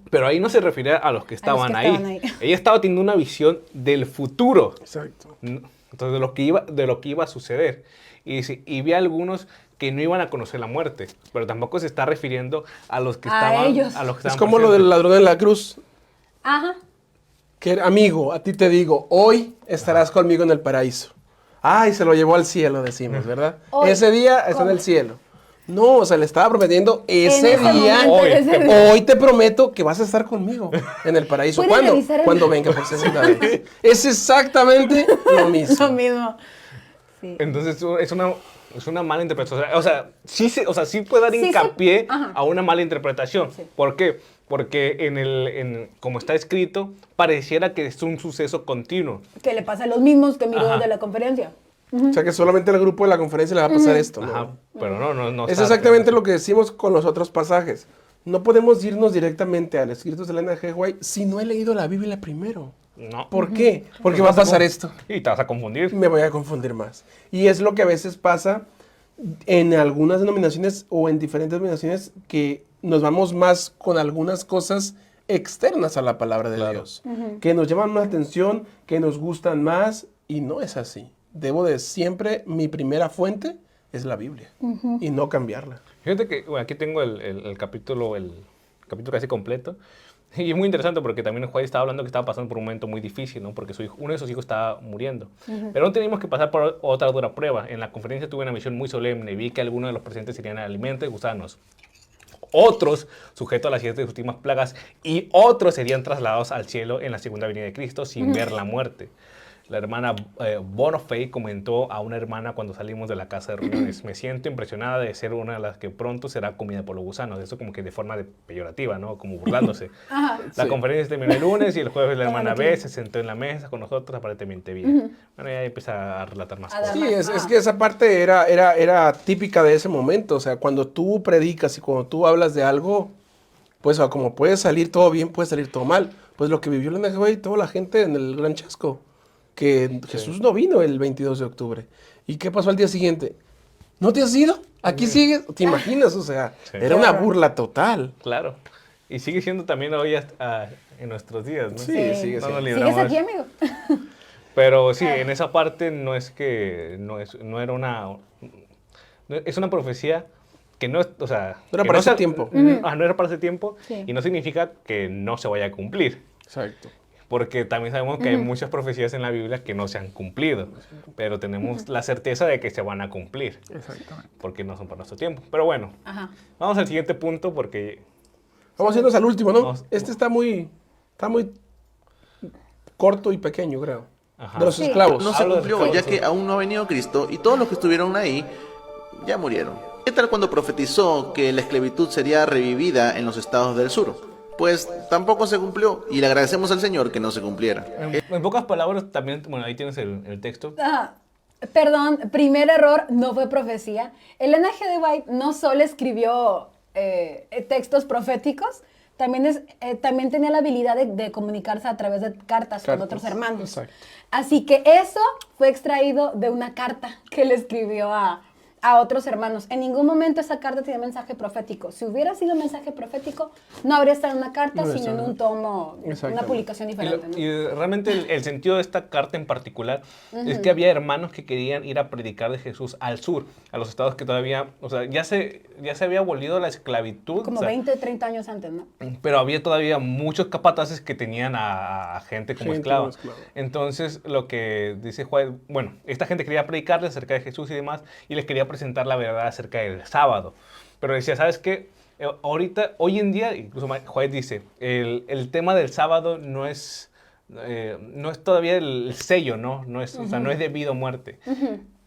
Pero ahí no se refiere a los que estaban, que ahí. estaban ahí. Ella estaba teniendo una visión del futuro. Exacto. Entonces, de lo que iba a suceder. Y dice, y vi a algunos que no iban a conocer la muerte, pero tampoco se está refiriendo a los que A estaban... ellos. A los que Es estaban como lo del presentes. ladrón en la cruz. Ajá. Que amigo, a ti te digo, hoy estarás conmigo en el paraíso. Ay, se lo llevó al cielo, decimos, ¿verdad? Hoy. Ese día está en ¿Cómo? el cielo. No, o sea, le estaba prometiendo ese En ese día. momento, hoy, ese te- día. Hoy te prometo que vas a estar conmigo en el paraíso. ¿Puedes ¿Cuándo? revisar el- Cuando venga por segunda vez. Es exactamente lo mismo. Lo mismo. Sí. Entonces es una mala interpretación. O sea, sí puede dar Sí se- hincapié ajá. a una mala interpretación. Sí. ¿Por qué? Porque como está escrito, pareciera que es un suceso continuo. Que le pasa a los mismos que miró Ajá. de la conferencia. O sea, que solamente al grupo de la conferencia le va a pasar esto, ¿no? Ajá, pero no Es está- exactamente lo que decimos con los otros pasajes. No podemos irnos directamente al escritos de Elena G. White si no he leído la Biblia primero. No. ¿Por qué? Porque va a pasar esto. Y te vas a confundir. Me voy a confundir más. Y es lo que a veces pasa en algunas denominaciones o en diferentes denominaciones, que nos vamos más con algunas cosas externas a la palabra de Dios, que nos llaman más atención, que nos gustan más, y no es así. Debo de siempre, mi primera fuente es la Biblia, y no cambiarla. Fíjate que bueno, aquí tengo el capítulo casi completo. Y es muy interesante porque también Juan estaba hablando que estaba pasando por un momento muy difícil, ¿no? Porque uno de sus hijos estaba muriendo. Pero no teníamos que pasar por otra dura prueba. En la conferencia tuve una visión muy solemne y vi que algunos de los presentes serían alimentos de gusanos. Otros sujetos a las 7 últimas plagas y otros serían trasladados al cielo en la segunda venida de Cristo sin ver la muerte. La hermana Bonofey comentó a una hermana cuando salimos de la casa de reuniones: me siento impresionada de ser una de las que pronto será comida por los gusanos. Eso como que de forma peyorativa, ¿no? Como burlándose. La Sí. conferencia terminó el lunes y el jueves la Todo hermana lo B que- se sentó en la mesa con nosotros aparentemente bien. Bueno, ya empieza a relatar más A dar cosas. Sí, es que esa parte era típica de ese momento. O sea, cuando tú predicas y cuando tú hablas de algo, pues como puede salir todo bien, puede salir todo mal. Pues lo que vivió Elena G. White y toda la gente en el Gran Chasco, que Jesús no vino el 22 de octubre. ¿Y qué pasó al día siguiente? ¿No te has ido? ¿Aquí sigues? ¿Te imaginas? O sea, Sí. era una burla total. Claro. Y sigue siendo también hoy en nuestros días, ¿no? Sí, sigue No nos siendo. libramos. ¿Sigues aquí, amigo? Pero sí, en esa parte no era una... Es una profecía que no es, o sea... No era que para ese se- tiempo. No era para ese tiempo Sí. y no significa que no se vaya a cumplir. Exacto. Porque también sabemos que hay muchas profecías en la Biblia que no se han cumplido, pero tenemos la certeza de que se van a cumplir, Exactamente. porque no son para nuestro tiempo. Pero bueno, Ajá. vamos al siguiente punto porque... Vamos a irnos al último, ¿no? Vamos. Este está muy corto y pequeño, creo. Ajá. De los Sí. esclavos. No se Habla de cumplió, esclavos, ya sí. que aún no ha venido Cristo y todos los que estuvieron ahí ya murieron. ¿Qué tal cuando profetizó que la esclavitud sería revivida en los estados del sur? Pues tampoco se cumplió y le agradecemos al Señor que no se cumpliera. En pocas palabras, también, bueno, ahí tienes el texto. Ajá. Perdón, primer error, no fue profecía. Elena G. de White no solo escribió textos proféticos, también tenía la habilidad de comunicarse a través de cartas con otros hermanos. Exacto. Así que eso fue extraído de una carta que le escribió a otros hermanos. En ningún momento esa carta tenía mensaje profético. Si hubiera sido mensaje profético, no habría estado en una carta, sino en un tomo, una publicación diferente. ¿No? Y realmente el sentido de esta carta en particular es que había hermanos que querían ir a predicar de Jesús al sur, a los estados que todavía, o sea, ya se había abolido la esclavitud. Como o sea, 20, 30 años antes, ¿no? pero había todavía muchos capataces que tenían a gente como esclava. Entonces, lo que dice Juan, bueno, esta gente quería predicarles acerca de Jesús y demás, y les quería presentar la verdad acerca del sábado. Pero decía, ¿sabes qué? Hoy en día, incluso Juan dice, el tema del sábado no es todavía el sello, ¿no? O sea, no es debido a muerte.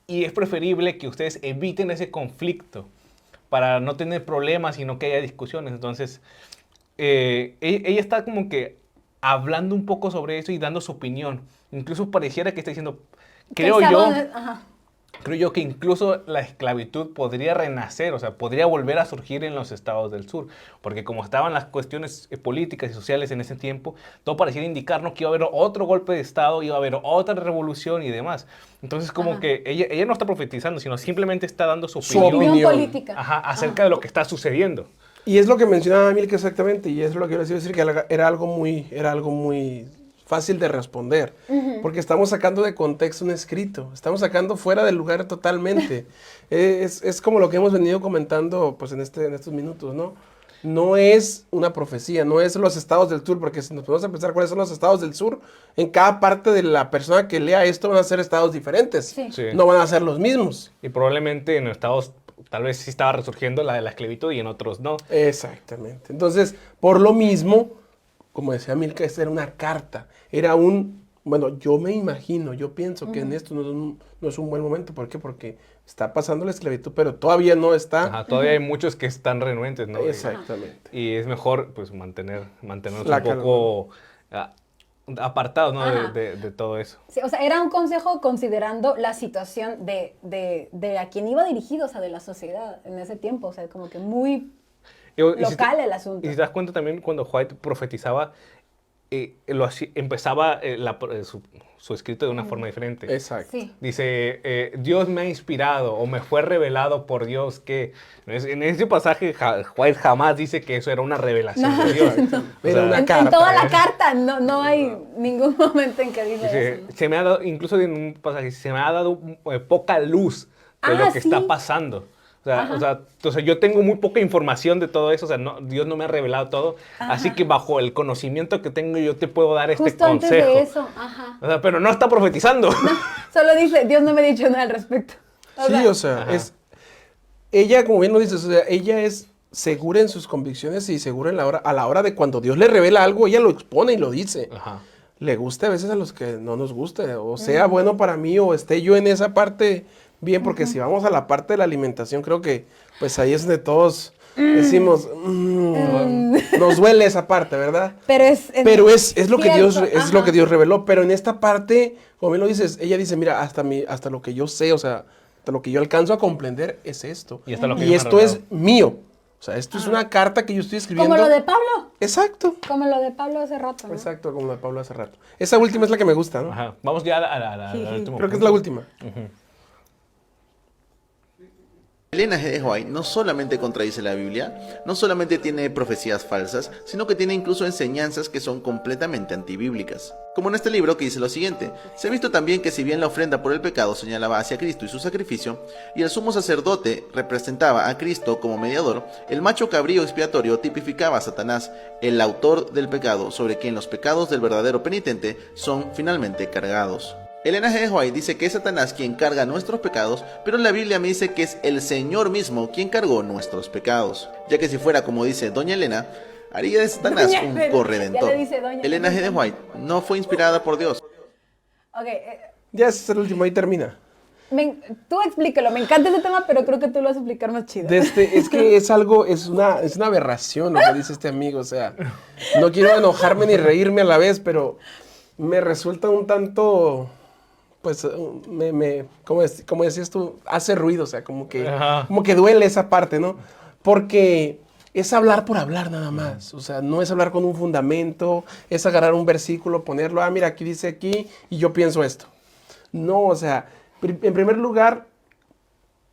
Y es preferible que ustedes eviten ese conflicto para no tener problemas y no que haya discusiones. Entonces, ella está como que hablando un poco sobre eso y dando su opinión. Incluso pareciera que está diciendo, creo yo que incluso la esclavitud podría renacer, o sea, podría volver a surgir en los estados del sur, porque como estaban las cuestiones políticas y sociales en ese tiempo, todo pareciera indicarnos que iba a haber otro golpe de estado, iba a haber otra revolución y demás. Entonces, como que ella no está profetizando, sino simplemente está dando su opinión política. Acerca de lo que está sucediendo. Y es lo que mencionaba Milka exactamente, y es lo que quiero decir, que era algo muy fácil de responder, porque estamos sacando de contexto un escrito, estamos sacando fuera del lugar totalmente. Es como lo que hemos venido comentando pues, en estos minutos, ¿no? No es una profecía, no es los estados del sur, porque si nos ponemos a pensar cuáles son los estados del sur, en cada parte de la persona que lea esto van a ser estados diferentes, Sí. no van a ser los mismos. Y probablemente en estados tal vez sí estaba resurgiendo la esclavitud y en otros no. Exactamente. Entonces, por lo mismo, como decía Milka, esta era una carta, era bueno, yo me imagino, yo pienso que en esto no es un buen momento. ¿Por qué? Porque está pasando la esclavitud, pero todavía no está. Ajá, todavía hay muchos que están renuentes, ¿no? Exactamente. Y es mejor, pues, mantenernos un poco apartados, ¿no? De todo eso. Sí, o sea, era un consejo considerando la situación de a quien iba dirigido, o sea, de la sociedad en ese tiempo, o sea, como que muy local el asunto. Y si te das cuenta también cuando White profetizaba, empezaba su escrito de una forma diferente. Exacto. Sí. Dice, Dios me ha inspirado o me fue revelado por Dios que... En ese pasaje White jamás dice que eso era una revelación de Dios. Era una En carta. toda la carta no hay ningún momento en que dice eso, ¿no? Se me ha dado, incluso en un pasaje, se me ha dado poca luz de lo que está pasando. O sea, yo tengo muy poca información de todo eso, o sea, Dios no me ha revelado todo, así que bajo el conocimiento que tengo yo te puedo dar este Justo consejo. antes de eso, O sea, pero no está profetizando. Solo dice, Dios no me ha dicho nada al respecto. Ella, como bien lo dices, o sea, ella es segura en sus convicciones y segura a la hora de cuando Dios le revela algo, ella lo expone y lo dice. Ajá. Le gusta a veces a los que no nos guste, o sea bueno para mí, o esté yo en esa parte bien, porque si vamos a la parte de la alimentación, creo que pues ahí es donde todos decimos, nos duele esa parte, ¿verdad? Pero es lo que Dios reveló, pero en esta parte, como bien lo dices, ella dice, mira, hasta lo que yo sé, o sea, hasta lo que yo alcanzo a comprender es esto. Y esto es mío. O sea, esto es una carta que yo estoy escribiendo. Como lo de Pablo. Exacto. Como lo de Pablo hace rato, ¿no? Exacto, como lo de Pablo hace rato. Esa última es la que me gusta, ¿no? Ajá. Vamos ya a la última. Creo que es la última. Elena G. de White no solamente contradice la Biblia, no solamente tiene profecías falsas, sino que tiene incluso enseñanzas que son completamente antibíblicas. Como en este libro que dice lo siguiente: se ha visto también que si bien la ofrenda por el pecado señalaba hacia Cristo y su sacrificio, y el sumo sacerdote representaba a Cristo como mediador, el macho cabrío expiatorio tipificaba a Satanás, el autor del pecado, sobre quien los pecados del verdadero penitente son finalmente cargados. Elena G. de White dice que es Satanás quien carga nuestros pecados, pero la Biblia me dice que es el Señor mismo quien cargó nuestros pecados, ya que si fuera como dice doña Elena, haría de Satanás un corredentor. Elena G. de White no fue inspirada por Dios. Ya ese es el último, ahí termina. Tú explícalo, me encanta ese tema, pero creo que tú lo vas a explicar más chido. Es que es una aberración lo que dice este amigo, o sea, no quiero enojarme ni reírme a la vez, pero me resulta un tanto... pues, como decías tú, hace ruido, o sea, como que Ajá. duele esa parte, ¿no? Porque es hablar por hablar nada más, o sea, no es hablar con un fundamento, es agarrar un versículo, ponerlo, mira, aquí dice aquí, y yo pienso esto. No, o sea, en primer lugar,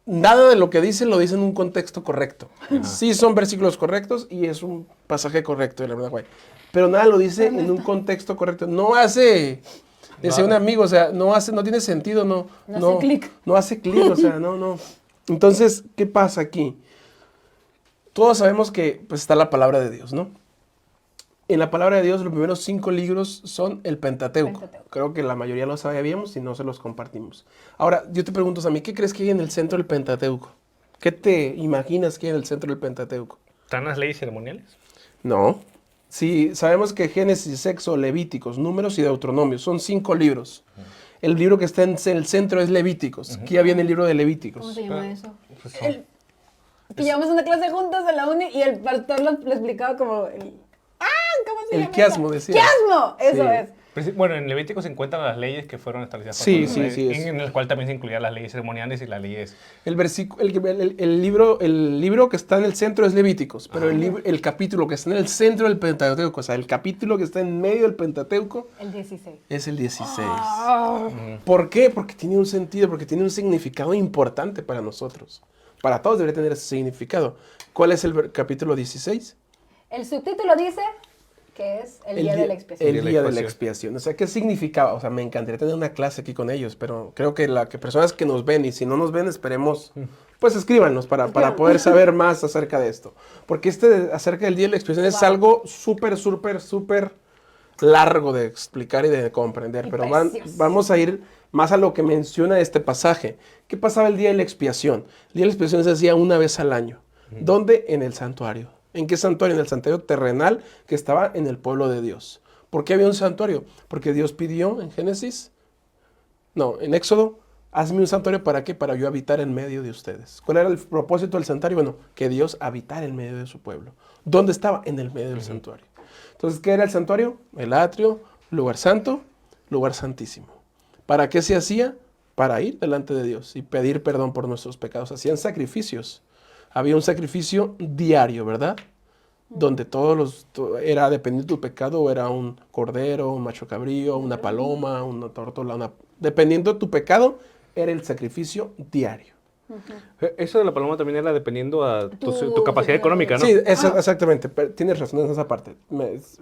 nada de lo que dicen lo dicen en un contexto correcto. Sí son versículos correctos y es un pasaje correcto de la verdad, güey. Pero nada lo dice en un contexto correcto. No hace, decía un amigo, o sea, no tiene sentido, no hace clic. No hace clic, o sea, no. Entonces, ¿qué pasa aquí? Todos sabemos que pues, está la palabra de Dios, ¿no? En la palabra de Dios, los primeros 5 libros son el Pentateuco. Creo que la mayoría lo sabíamos y no se los compartimos. Ahora, yo te pregunto a mí, ¿qué crees que hay en el centro del Pentateuco? ¿Qué te imaginas que hay en el centro del Pentateuco? ¿Están las leyes ceremoniales? No. Sí, sabemos que Génesis, Éxodo, Levíticos, Números y Deuteronomios son 5 libros. El libro que está en el centro es Levíticos. ¿Qué había en el libro de Levíticos? ¿Cómo se llama eso? Que llevamos una clase juntos en la uni y el pastor lo explicaba como... ¿Cómo se llama? El quiasmo, decía. ¡Quiasmo! Eso Sí. es. Bueno, en Levítico se encuentran las leyes que fueron establecidas por Sí, Dios, ¿no? sí, en el cual también se incluían las leyes ceremoniales y las leyes... El libro que está en el centro es Levíticos, pero el capítulo que está en el centro del Pentateuco, o sea, el capítulo que está en medio del Pentateuco El 16. es el 16. ¿Por qué? Porque tiene un sentido, porque tiene un significado importante para nosotros. Para todos debería tener ese significado. ¿Cuál es el capítulo 16? El subtítulo dice que es el día de la expiación. El día de la expiación. O sea, ¿qué significaba? O sea, me encantaría tener una clase aquí con ellos, pero creo que personas que nos ven, y si no nos ven, esperemos, pues escríbanos para poder saber más acerca de esto. Porque acerca del día de la expiación es algo súper largo de explicar y de comprender, pero vamos a ir más a lo que menciona este pasaje. ¿Qué pasaba el día de la expiación? El día de la expiación se hacía una vez al año. ¿Dónde? En el santuario. ¿En qué santuario? En el santuario terrenal que estaba en el pueblo de Dios. ¿Por qué había un santuario? Porque Dios pidió en Éxodo, hazme un santuario, ¿para qué? Para yo habitar en medio de ustedes. ¿Cuál era el propósito del santuario? Bueno, que Dios habitara en medio de su pueblo. ¿Dónde estaba? En el medio del santuario. Entonces, ¿qué era el santuario? El atrio, lugar santo, lugar santísimo. ¿Para qué se hacía? Para ir delante de Dios y pedir perdón por nuestros pecados. Hacían sacrificios. Había un sacrificio diario, ¿verdad? Donde era dependiendo de tu pecado, o era un cordero, un macho cabrío, una paloma, una tórtola, dependiendo de tu pecado, era el sacrificio diario. Eso de la paloma también era dependiendo a tu capacidad económica, ¿no? Sí, exactamente. Tienes razón en esa parte.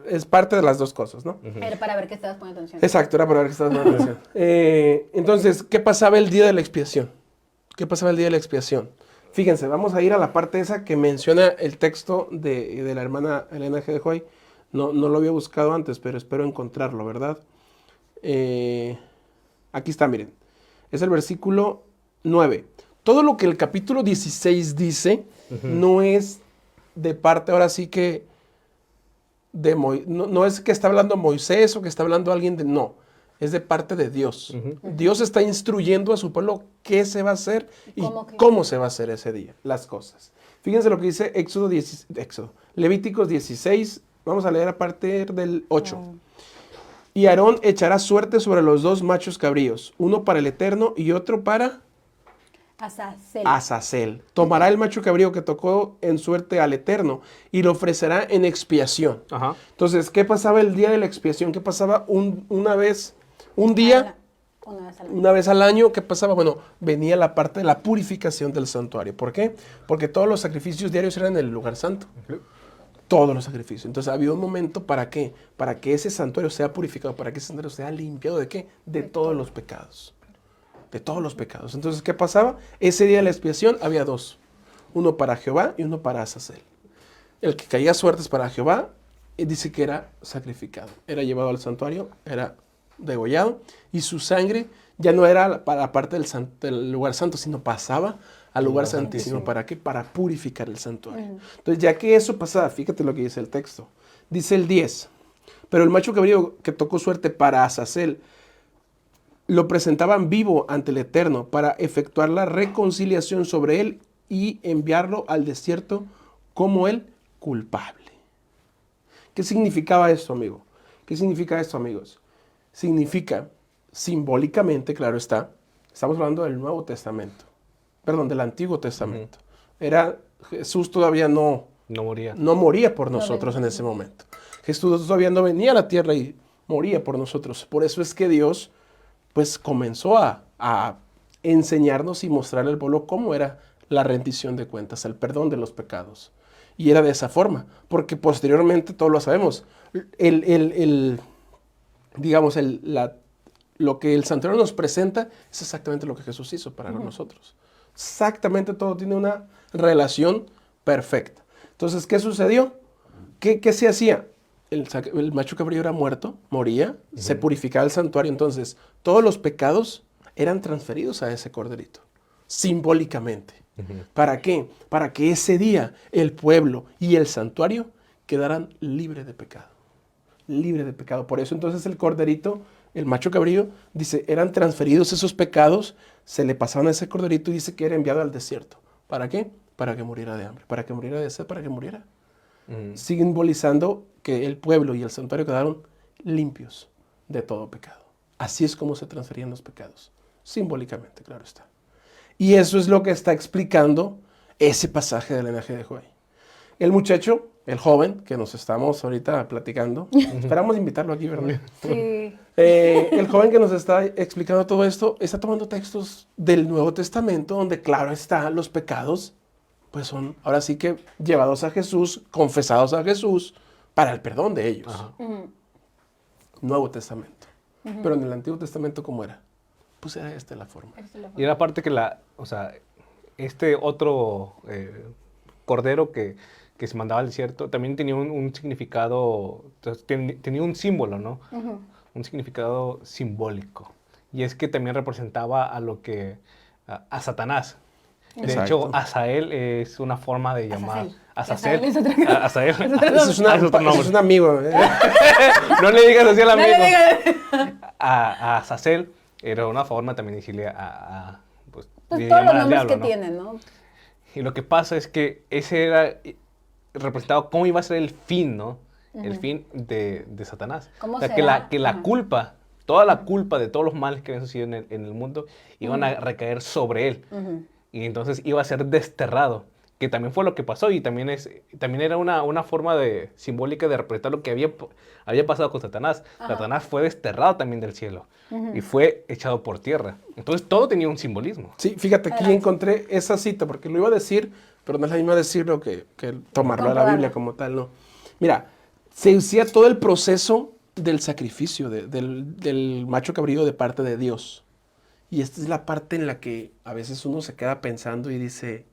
Es parte de las dos cosas, ¿no? Era para ver que estabas poniendo atención. Exacto, era para ver que estabas poniendo atención. Entonces, ¿qué pasaba el día de la expiación? ¿Qué pasaba el día de la expiación? Fíjense, vamos a ir a la parte esa que menciona el texto de la hermana Elena G. de Hoy. No lo había buscado antes, pero espero encontrarlo, ¿verdad? Aquí está, miren. Es el versículo 9. Todo lo que el capítulo 16 dice no es de parte, ahora sí que, no es que está hablando Moisés o que está hablando alguien de... No, es de parte de Dios. Dios está instruyendo a su pueblo qué se va a hacer y cómo se va a hacer ese día, las cosas. Fíjense lo que dice Levíticos 16, vamos a leer a partir del 8. Y Aarón echará suerte sobre los 2 machos cabríos, uno para el Eterno y otro para... Azazel. Tomará el macho cabrío que tocó en suerte al Eterno y lo ofrecerá en expiación. Ajá. Entonces, ¿qué pasaba el día de la expiación? ¿Qué pasaba una vez al año? ¿Qué pasaba? Bueno, venía la parte de la purificación del santuario. ¿Por qué? Porque todos los sacrificios diarios eran en el lugar santo. Todos los sacrificios. Entonces había un momento ¿para qué? Para que ese santuario sea purificado, para que ese santuario sea limpiado ¿de qué? De todos los pecados. De todos los pecados. Entonces, ¿qué pasaba? Ese día de la expiación había 2. Uno para Jehová y uno para Azazel. El que caía suertes para Jehová, dice que era sacrificado. Era llevado al santuario, era degollado, y su sangre ya no era para la parte del lugar santo, sino pasaba al lugar santísimo. ¿Para qué? Para purificar el santuario. Entonces, ya que eso pasaba, fíjate lo que dice el texto. Dice el 10. Pero el macho cabrío que tocó suerte para Azazel, lo presentaban vivo ante el Eterno para efectuar la reconciliación sobre él y enviarlo al desierto como el culpable. ¿Qué significaba esto, amigo? ¿Qué significa esto, amigos? Significa simbólicamente, claro está, estamos hablando del Nuevo Testamento, perdón, del Antiguo Testamento. Jesús todavía no moría por nosotros en ese momento. Jesús todavía no venía a la tierra y moría por nosotros. Por eso es que Dios pues comenzó a enseñarnos y mostrarle al pueblo cómo era la rendición de cuentas, el perdón de los pecados. Y era de esa forma, porque posteriormente, todos lo sabemos, lo que el santuario nos presenta es exactamente lo que Jesús hizo para nosotros. Exactamente todo tiene una relación perfecta. Entonces, ¿qué sucedió? ¿Qué se hacía? El macho cabrío era muerto, moría, se purificaba el santuario. Entonces, todos los pecados eran transferidos a ese corderito, simbólicamente. ¿Para qué? Para que ese día el pueblo y el santuario quedaran libres de pecado. Libre de pecado. Por eso entonces el corderito, el macho cabrío, dice, eran transferidos esos pecados, se le pasaban a ese corderito y dice que era enviado al desierto. ¿Para qué? Para que muriera de hambre, para que muriera de sed, para que muriera. Simbolizando que el pueblo y el santuario quedaron limpios de todo pecado. Así es como se transferían los pecados. Simbólicamente, claro está. Y eso es lo que está explicando ese pasaje del linaje de Joai. El muchacho, el joven, que nos estamos ahorita platicando, esperamos invitarlo aquí, ¿verdad? Sí. El joven que nos está explicando todo esto, está tomando textos del Nuevo Testamento, donde claro está, los pecados, pues son ahora sí que llevados a Jesús, confesados a Jesús, para el perdón de ellos. Nuevo Testamento. Pero en el Antiguo Testamento, ¿cómo era? Pues era la forma. Y era parte que este otro cordero que se mandaba al desierto también tenía un significado, tenía un símbolo, ¿no? Un significado simbólico. Y es que también representaba a Satanás. De hecho, Azael es una forma de llamar. Azazel. Azael. Es un amigo. No le digas así al amigo. A Azazel era una forma también de decirle pues todos los nombres que tienen, ¿no? Y lo que pasa es que ese representaba cómo iba a ser el fin, ¿no? El fin de Satanás. ¿Cómo será? Que la culpa, toda la culpa de todos los males que habían sucedido en el mundo, iban a recaer sobre él. Y entonces iba a ser desterrado, que también fue lo que pasó y también era una forma simbólica de representar lo que había pasado con Satanás. Satanás fue desterrado también del cielo y fue echado por tierra. Entonces todo tenía un simbolismo. Sí, fíjate, aquí encontré esa cita, porque lo iba a decir, pero no es la misma decirlo que tomarlo a la Biblia como tal, ¿no? Mira, se hacía todo el proceso del sacrificio, del macho cabrío de parte de Dios. Y esta es la parte en la que a veces uno se queda pensando y dice,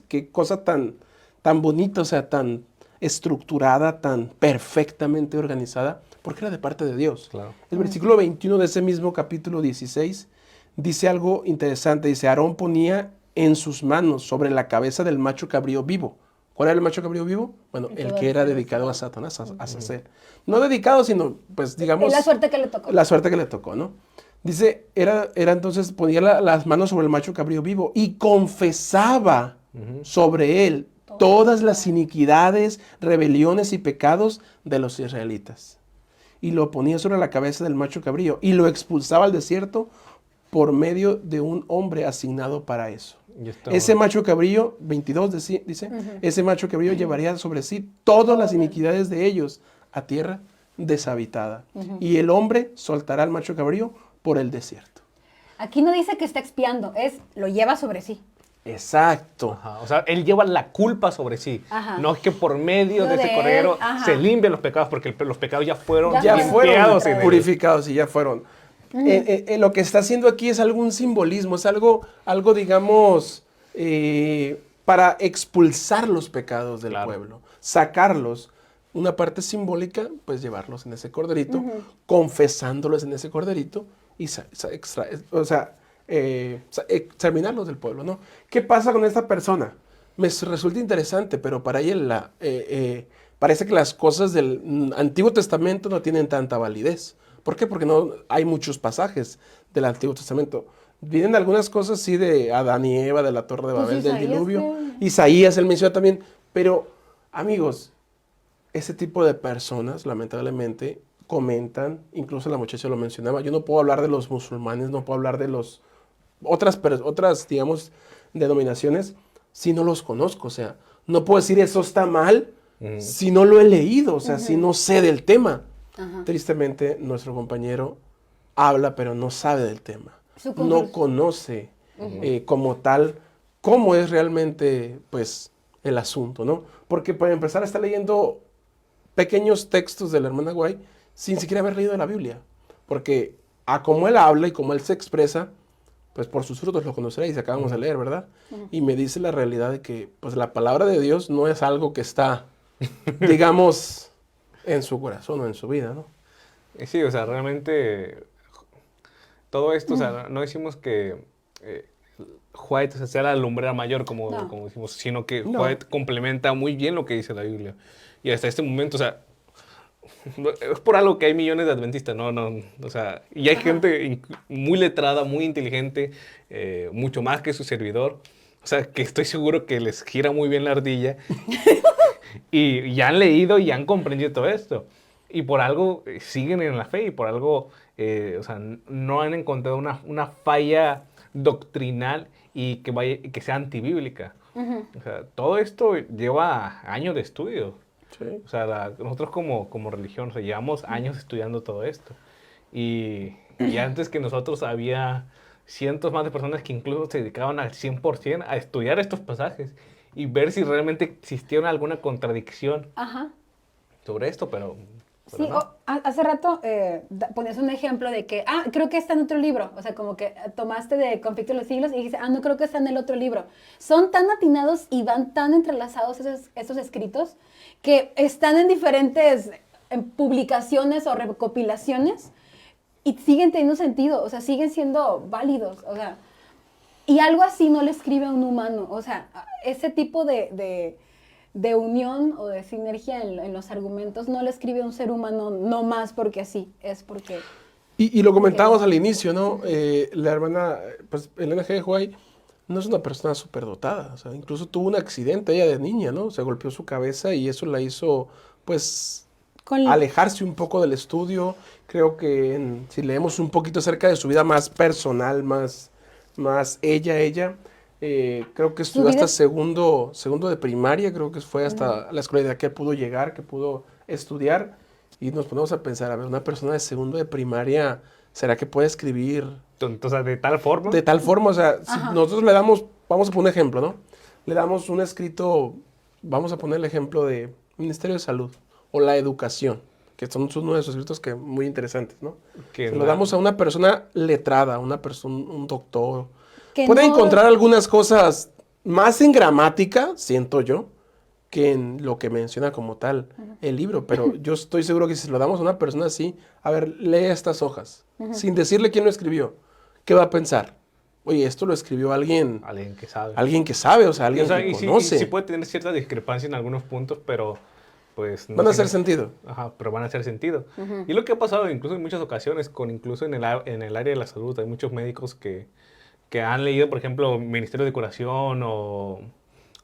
qué cosa tan bonita, o sea, tan estructurada, tan perfectamente organizada, porque era de parte de Dios. Claro. El versículo 21 de ese mismo capítulo 16 dice algo interesante. Dice, Aarón ponía en sus manos sobre la cabeza del macho cabrío vivo. ¿Cuál era el macho cabrío vivo? Bueno, el que era dedicado a Satanás, a Azazel. No dedicado, sino, pues, digamos... La suerte que le tocó. La suerte que le tocó, ¿no? Dice, era entonces, ponía las manos sobre el macho cabrío vivo y confesaba sobre él todas las iniquidades, rebeliones y pecados de los israelitas. Y lo ponía sobre la cabeza del macho cabrío y lo expulsaba al desierto por medio de un hombre asignado para eso. Ese macho cabrío, 22 dice, ese macho cabrío llevaría sobre sí todas las iniquidades de ellos a tierra deshabitada. Y el hombre soltará al macho cabrío por el desierto. Aquí no dice que está expiando, lo lleva sobre sí. Exacto. O sea, él lleva la culpa sobre sí. No es que por medio de ese cordero se limpian los pecados, porque los pecados ya fueron purificados y ya fueron. Lo que está haciendo aquí es algún simbolismo, es algo digamos, para expulsar los pecados del pueblo, sacarlos. Una parte simbólica, pues llevarlos en ese corderito, confesándolos en ese corderito y exterminarlos del pueblo, ¿no? ¿Qué pasa con esta persona? Me resulta interesante, pero para ella parece que las cosas del Antiguo Testamento no tienen tanta validez. ¿Por qué? Porque no hay muchos pasajes del Antiguo Testamento. Vienen algunas cosas, sí, de Adán y Eva, de la Torre de Babel, del diluvio. Isaías, él menciona también. Pero, amigos, ese tipo de personas, lamentablemente, comentan, incluso la muchacha lo mencionaba, yo no puedo hablar de los musulmanes, no puedo hablar de los otras, digamos, denominaciones si no los conozco, o sea, no puedo decir eso está mal si no lo he leído, o sea, si no sé del tema. Tristemente, nuestro compañero habla, pero no sabe del tema, no conoce como tal cómo es realmente, pues, el asunto, ¿no? Porque para empezar está leyendo pequeños textos de la hermana White sin siquiera haber leído la Biblia, porque a como él habla y como él se expresa, pues por sus frutos lo conoceréis, acabamos de leer, ¿verdad? Y me dice la realidad de que, pues, la palabra de Dios no es algo que está, digamos, en su corazón o en su vida, ¿no? Sí, o sea, realmente todo esto, o sea, no decimos que White, o sea, sea la lumbrera mayor, como decimos, sino que White complementa muy bien lo que dice la Biblia. Y hasta este momento, o sea, es por algo que hay millones de adventistas, no, o sea, y hay gente muy letrada, muy inteligente, mucho más que su servidor, o sea, que estoy seguro que les gira muy bien la ardilla, y ya han leído y han comprendido todo esto, y por algo siguen en la fe, y por algo, o sea, no han encontrado una falla doctrinal y que sea antibíblica. O sea, todo esto lleva años de estudio. Sí. O sea, nosotros como religión, o sea, llevamos años estudiando todo esto. Y antes que nosotros había cientos más de personas que incluso se dedicaban al 100% a estudiar estos pasajes y ver si realmente existía alguna contradicción sobre esto, pero Sí, no. Hace rato ponías un ejemplo de que, creo que está en otro libro. O sea, como que tomaste de Conflicto de los Siglos y dijiste, no creo que está en el otro libro. Son tan atinados y van tan entrelazados esos escritos que están en diferentes publicaciones o recopilaciones y siguen teniendo sentido, o sea, siguen siendo válidos. O sea, y algo así no le escribe a un humano. O sea, ese tipo de unión o de sinergia en los argumentos no le escribe a un ser humano no más porque así, es porque... Y lo comentábamos al inicio, ¿no? La hermana, pues Elena G. White no es una persona superdotada, o sea, incluso tuvo un accidente ella de niña, ¿no? Se golpeó su cabeza y eso la hizo, pues, alejarse un poco del estudio. Creo que si leemos un poquito acerca de su vida más personal, más ella, creo que estudió hasta segundo de primaria, creo que fue hasta la escuela que pudo llegar, que pudo estudiar, y nos ponemos a pensar, a ver, una persona de segundo de primaria, ¿será que puede escribir? O sea, de tal forma. De tal forma, o sea, si nosotros le damos, vamos a poner un ejemplo, ¿no? Le damos un escrito, vamos a poner el ejemplo de Ministerio de Salud o la educación, que son uno de esos escritos que muy interesantes, ¿no? Se lo damos a una persona letrada, un doctor. Puede encontrar algunas cosas más en gramática, siento yo, que en lo que menciona como tal el libro, pero yo estoy seguro que si se lo damos a una persona así, a ver, lee estas hojas, sin decirle quién lo escribió, ¿qué va a pensar? Oye, esto lo escribió alguien que sabe. Alguien que sabe, o sea, alguien que conoce. Sí puede tener cierta discrepancia en algunos puntos, pero pues... Van a hacer sentido. Pero van a hacer sentido. Y lo que ha pasado incluso en muchas ocasiones, incluso en el área de la salud, hay muchos médicos que han leído, por ejemplo, Ministerio de Curación o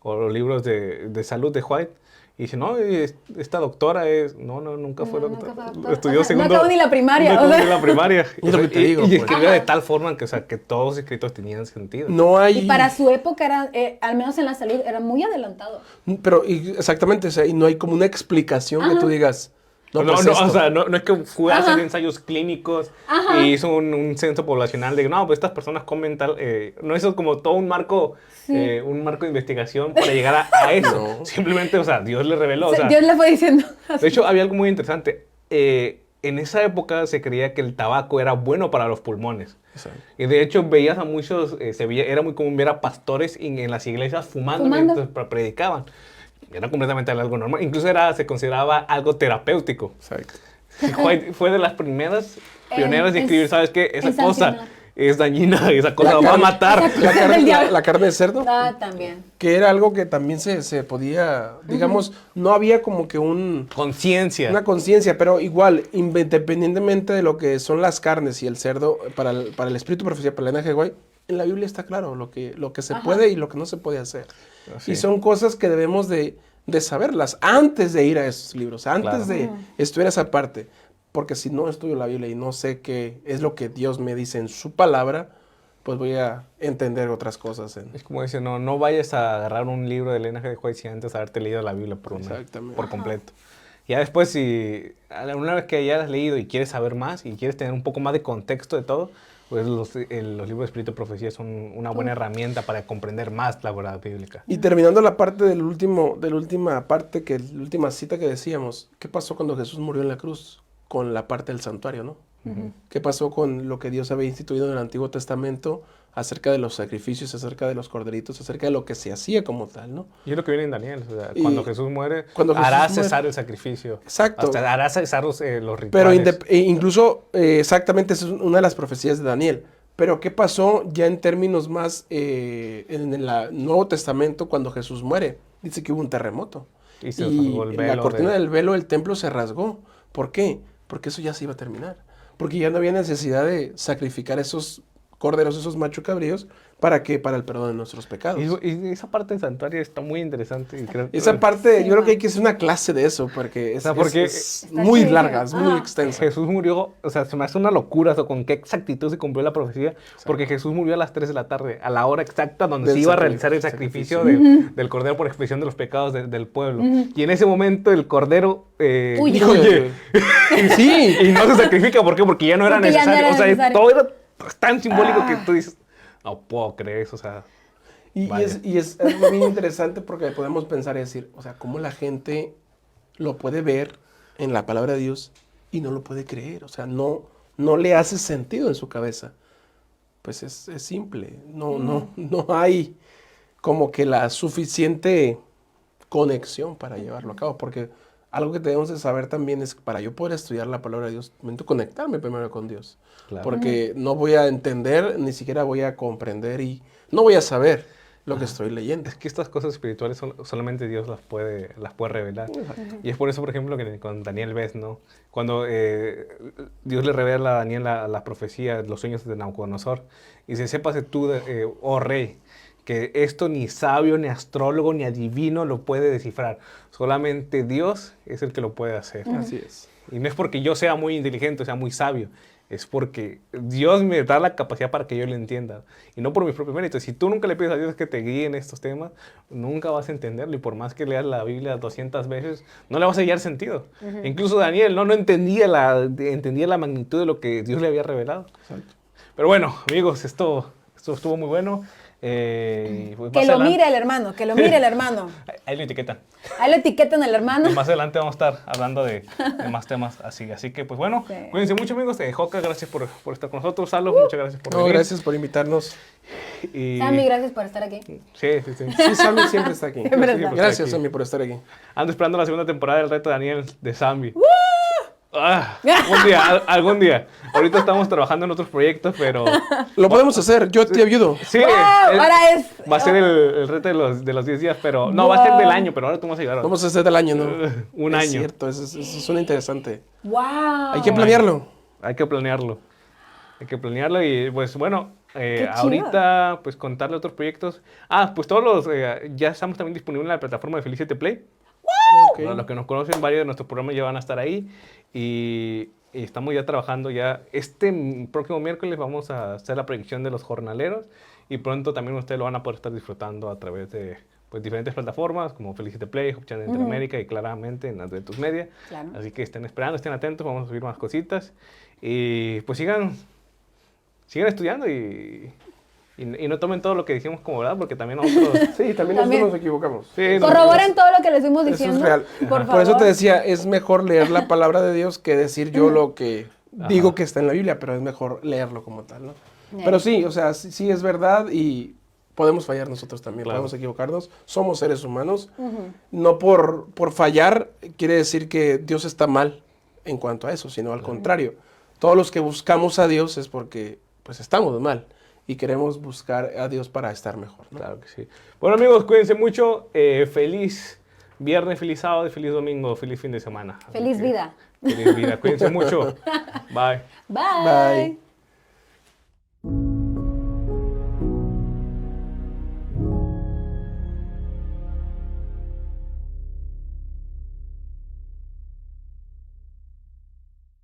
los libros de salud de White, y dicen, no, esta doctora es... nunca fue doctora. Estudió segundo... No acabó ni la primaria. No acabó ni la primaria. Es lo que te digo. Y escribía de tal forma que, o sea, que todos los escritos tenían sentido. No hay... Y para su época, al menos en la salud, era muy adelantado. Pero, exactamente, o sea, y no hay como una explicación que tú digas... No, o sea, no es que fue a hacer ensayos clínicos y hizo un censo poblacional de, pues estas personas comen tal... no hizo como todo un marco de investigación para llegar a eso. No. Simplemente, o sea, Dios le reveló. O sea, Dios le fue diciendo. De hecho, había algo muy interesante. En esa época se creía que el tabaco era bueno para los pulmones. Exacto. Y de hecho, veías a muchos, era muy común ver a pastores en las iglesias fumando. Mientras predicaban. Era completamente algo normal. Incluso se consideraba algo terapéutico. Exacto. Fue de las primeras pioneras de escribir, ¿sabes qué? Esa cosa es dañina, esa cosa va a matar. La carne de cerdo. También. Que era algo que también se podía, digamos, no había como que una conciencia, pero igual, independientemente de lo que son las carnes y el cerdo, para el espíritu profecía, para la NG White, en la Biblia está claro lo que se puede y lo que no se puede hacer. Así. Y son cosas que debemos de saberlas antes de ir a esos libros, antes de estudiar esa parte. porque si no estudio la Biblia y no sé qué es lo que Dios me dice en su palabra, pues voy a entender otras cosas. Es como dice, no vayas a agarrar un libro de Elena G. de White sin antes haberte leído la Biblia por completo. Ya después, si una vez que ya has leído y quieres saber más y quieres tener un poco más de contexto de todo, pues los libros de Espíritu y Profecía son una buena herramienta para comprender más la verdad bíblica. Y terminando la parte de la última parte, la última cita que decíamos, ¿qué pasó cuando Jesús murió en la cruz? Con la parte del santuario, ¿no? ¿Qué pasó con lo que Dios había instituido en el Antiguo Testamento acerca de los sacrificios, acerca de los corderitos, acerca de lo que se hacía como tal, ¿no? Y es lo que viene en Daniel, o sea, cuando Jesús muere, cesar el sacrificio. Exacto. Hasta hará cesar los rituales. Pero incluso, exactamente, esa es una de las profecías de Daniel. Pero ¿qué pasó ya en términos más en el Nuevo Testamento cuando Jesús muere? Dice que hubo un terremoto. Y se rasgó el velo la cortina del velo del templo se rasgó. ¿Por qué? Porque eso ya se iba a terminar. Porque ya no había necesidad de sacrificar esos corderos, esos macho cabríos, ¿para qué? Para el perdón de nuestros pecados. Y esa parte del santuario está muy interesante. Y Esa parte, yo creo que hay que hacer una clase de eso, porque es muy larga, es muy extensa. Jesús murió, o sea, se me hace una locura, o sea, con qué exactitud se cumplió la profecía, porque Jesús murió a las 3 de la tarde, a la hora exacta donde se iba a realizar el sacrificio del cordero por expiación de los pecados del pueblo. Y en ese momento el cordero huye. Sí. Y no se sacrifica, ¿por qué? Porque ya no era necesario. O sea, todo era tan simbólico que tú dices, no puedo creer eso, o sea. Y es algo bien interesante porque podemos pensar y decir, o sea, cómo la gente lo puede ver en la palabra de Dios y no lo puede creer, o sea, no le hace sentido en su cabeza. Pues es simple, no hay como que la suficiente conexión para llevarlo a cabo, porque algo que debemos de saber también es que para yo poder estudiar la palabra de Dios, necesito conectarme primero con Dios. Claro. Porque no voy a entender, ni siquiera voy a comprender y no voy a saber lo que estoy leyendo. Es que estas cosas espirituales solamente Dios las puede revelar. Y es por eso, por ejemplo, que con Daniel ves, ¿no? Cuando Dios le revela a Daniel la profecía, los sueños de Nabucodonosor, y dice, sépase tú, oh rey, que esto ni sabio, ni astrólogo, ni adivino lo puede descifrar. Solamente Dios es el que lo puede hacer. Así es. Y no es porque yo sea muy inteligente, sea muy sabio. Es porque Dios me da la capacidad para que yo lo entienda. Y no por mis propios méritos. Si tú nunca le pides a Dios que te guíe en estos temas, nunca vas a entenderlo. Y por más que leas la Biblia 200 veces, no le vas a hallar sentido. Incluso Daniel no entendía la magnitud de lo que Dios le había revelado. Exacto. Pero bueno, amigos, esto estuvo muy bueno. Pues que lo mire el hermano, Ahí lo etiquetan. Ahí lo etiquetan al hermano. Y más adelante vamos a estar hablando de más temas así. Así que, pues bueno, cuídense mucho, amigos. Joca, gracias por estar con nosotros. Salo, muchas gracias por venir. Gracias por invitarnos. Sammy, gracias por estar aquí. Sí. Sí, Sammy siempre está aquí. Gracias, Sammy, por estar aquí. Ando esperando la segunda temporada del Reto de Daniel de Sammy. Algún día. Ahorita estamos trabajando en otros proyectos, pero... Lo podemos hacer, yo te ayudo. Sí, va a ser el reto de los 10 días, pero... No, va a ser del año, pero ahora tú vas a ayudar. Vamos a hacer del año, ¿no? Un año. Es cierto, eso suena interesante. ¡Wow! Hay que planearlo. Hay que planearlo y pues bueno, ahorita pues contarle otros proyectos. Pues todos ya estamos también disponibles en la plataforma de Felicity Play. Okay. Para los que nos conocen, varios de nuestros programas ya van a estar ahí y estamos ya trabajando ya. Este próximo miércoles vamos a hacer la predicción de los jornaleros y pronto también ustedes lo van a poder estar disfrutando a través de diferentes plataformas como Felicity Play, Hope Channel Interamérica y claramente en Adventus Media. Claro. Así que estén esperando, estén atentos, vamos a subir más cositas y pues sigan estudiando y no tomen todo lo que dijimos como verdad, porque también nosotros... Sí, también nosotros nos equivocamos. Sí, corroboren todo lo que les fuimos diciendo. Eso es real. Por eso te decía, es mejor leer la palabra de Dios que decir yo lo que digo que está en la Biblia, pero es mejor leerlo como tal, ¿no? Pero sí, o sea, sí es verdad y podemos fallar nosotros también, podemos equivocarnos. Somos seres humanos. No por fallar quiere decir que Dios está mal en cuanto a eso, sino al contrario. Todos los que buscamos a Dios es porque pues estamos mal. Y queremos buscar a Dios para estar mejor, ¿no? Claro que sí. Bueno, amigos, cuídense mucho. Feliz viernes, feliz sábado, feliz domingo, feliz fin de semana. Feliz vida. Feliz vida. Cuídense mucho. Bye. Bye.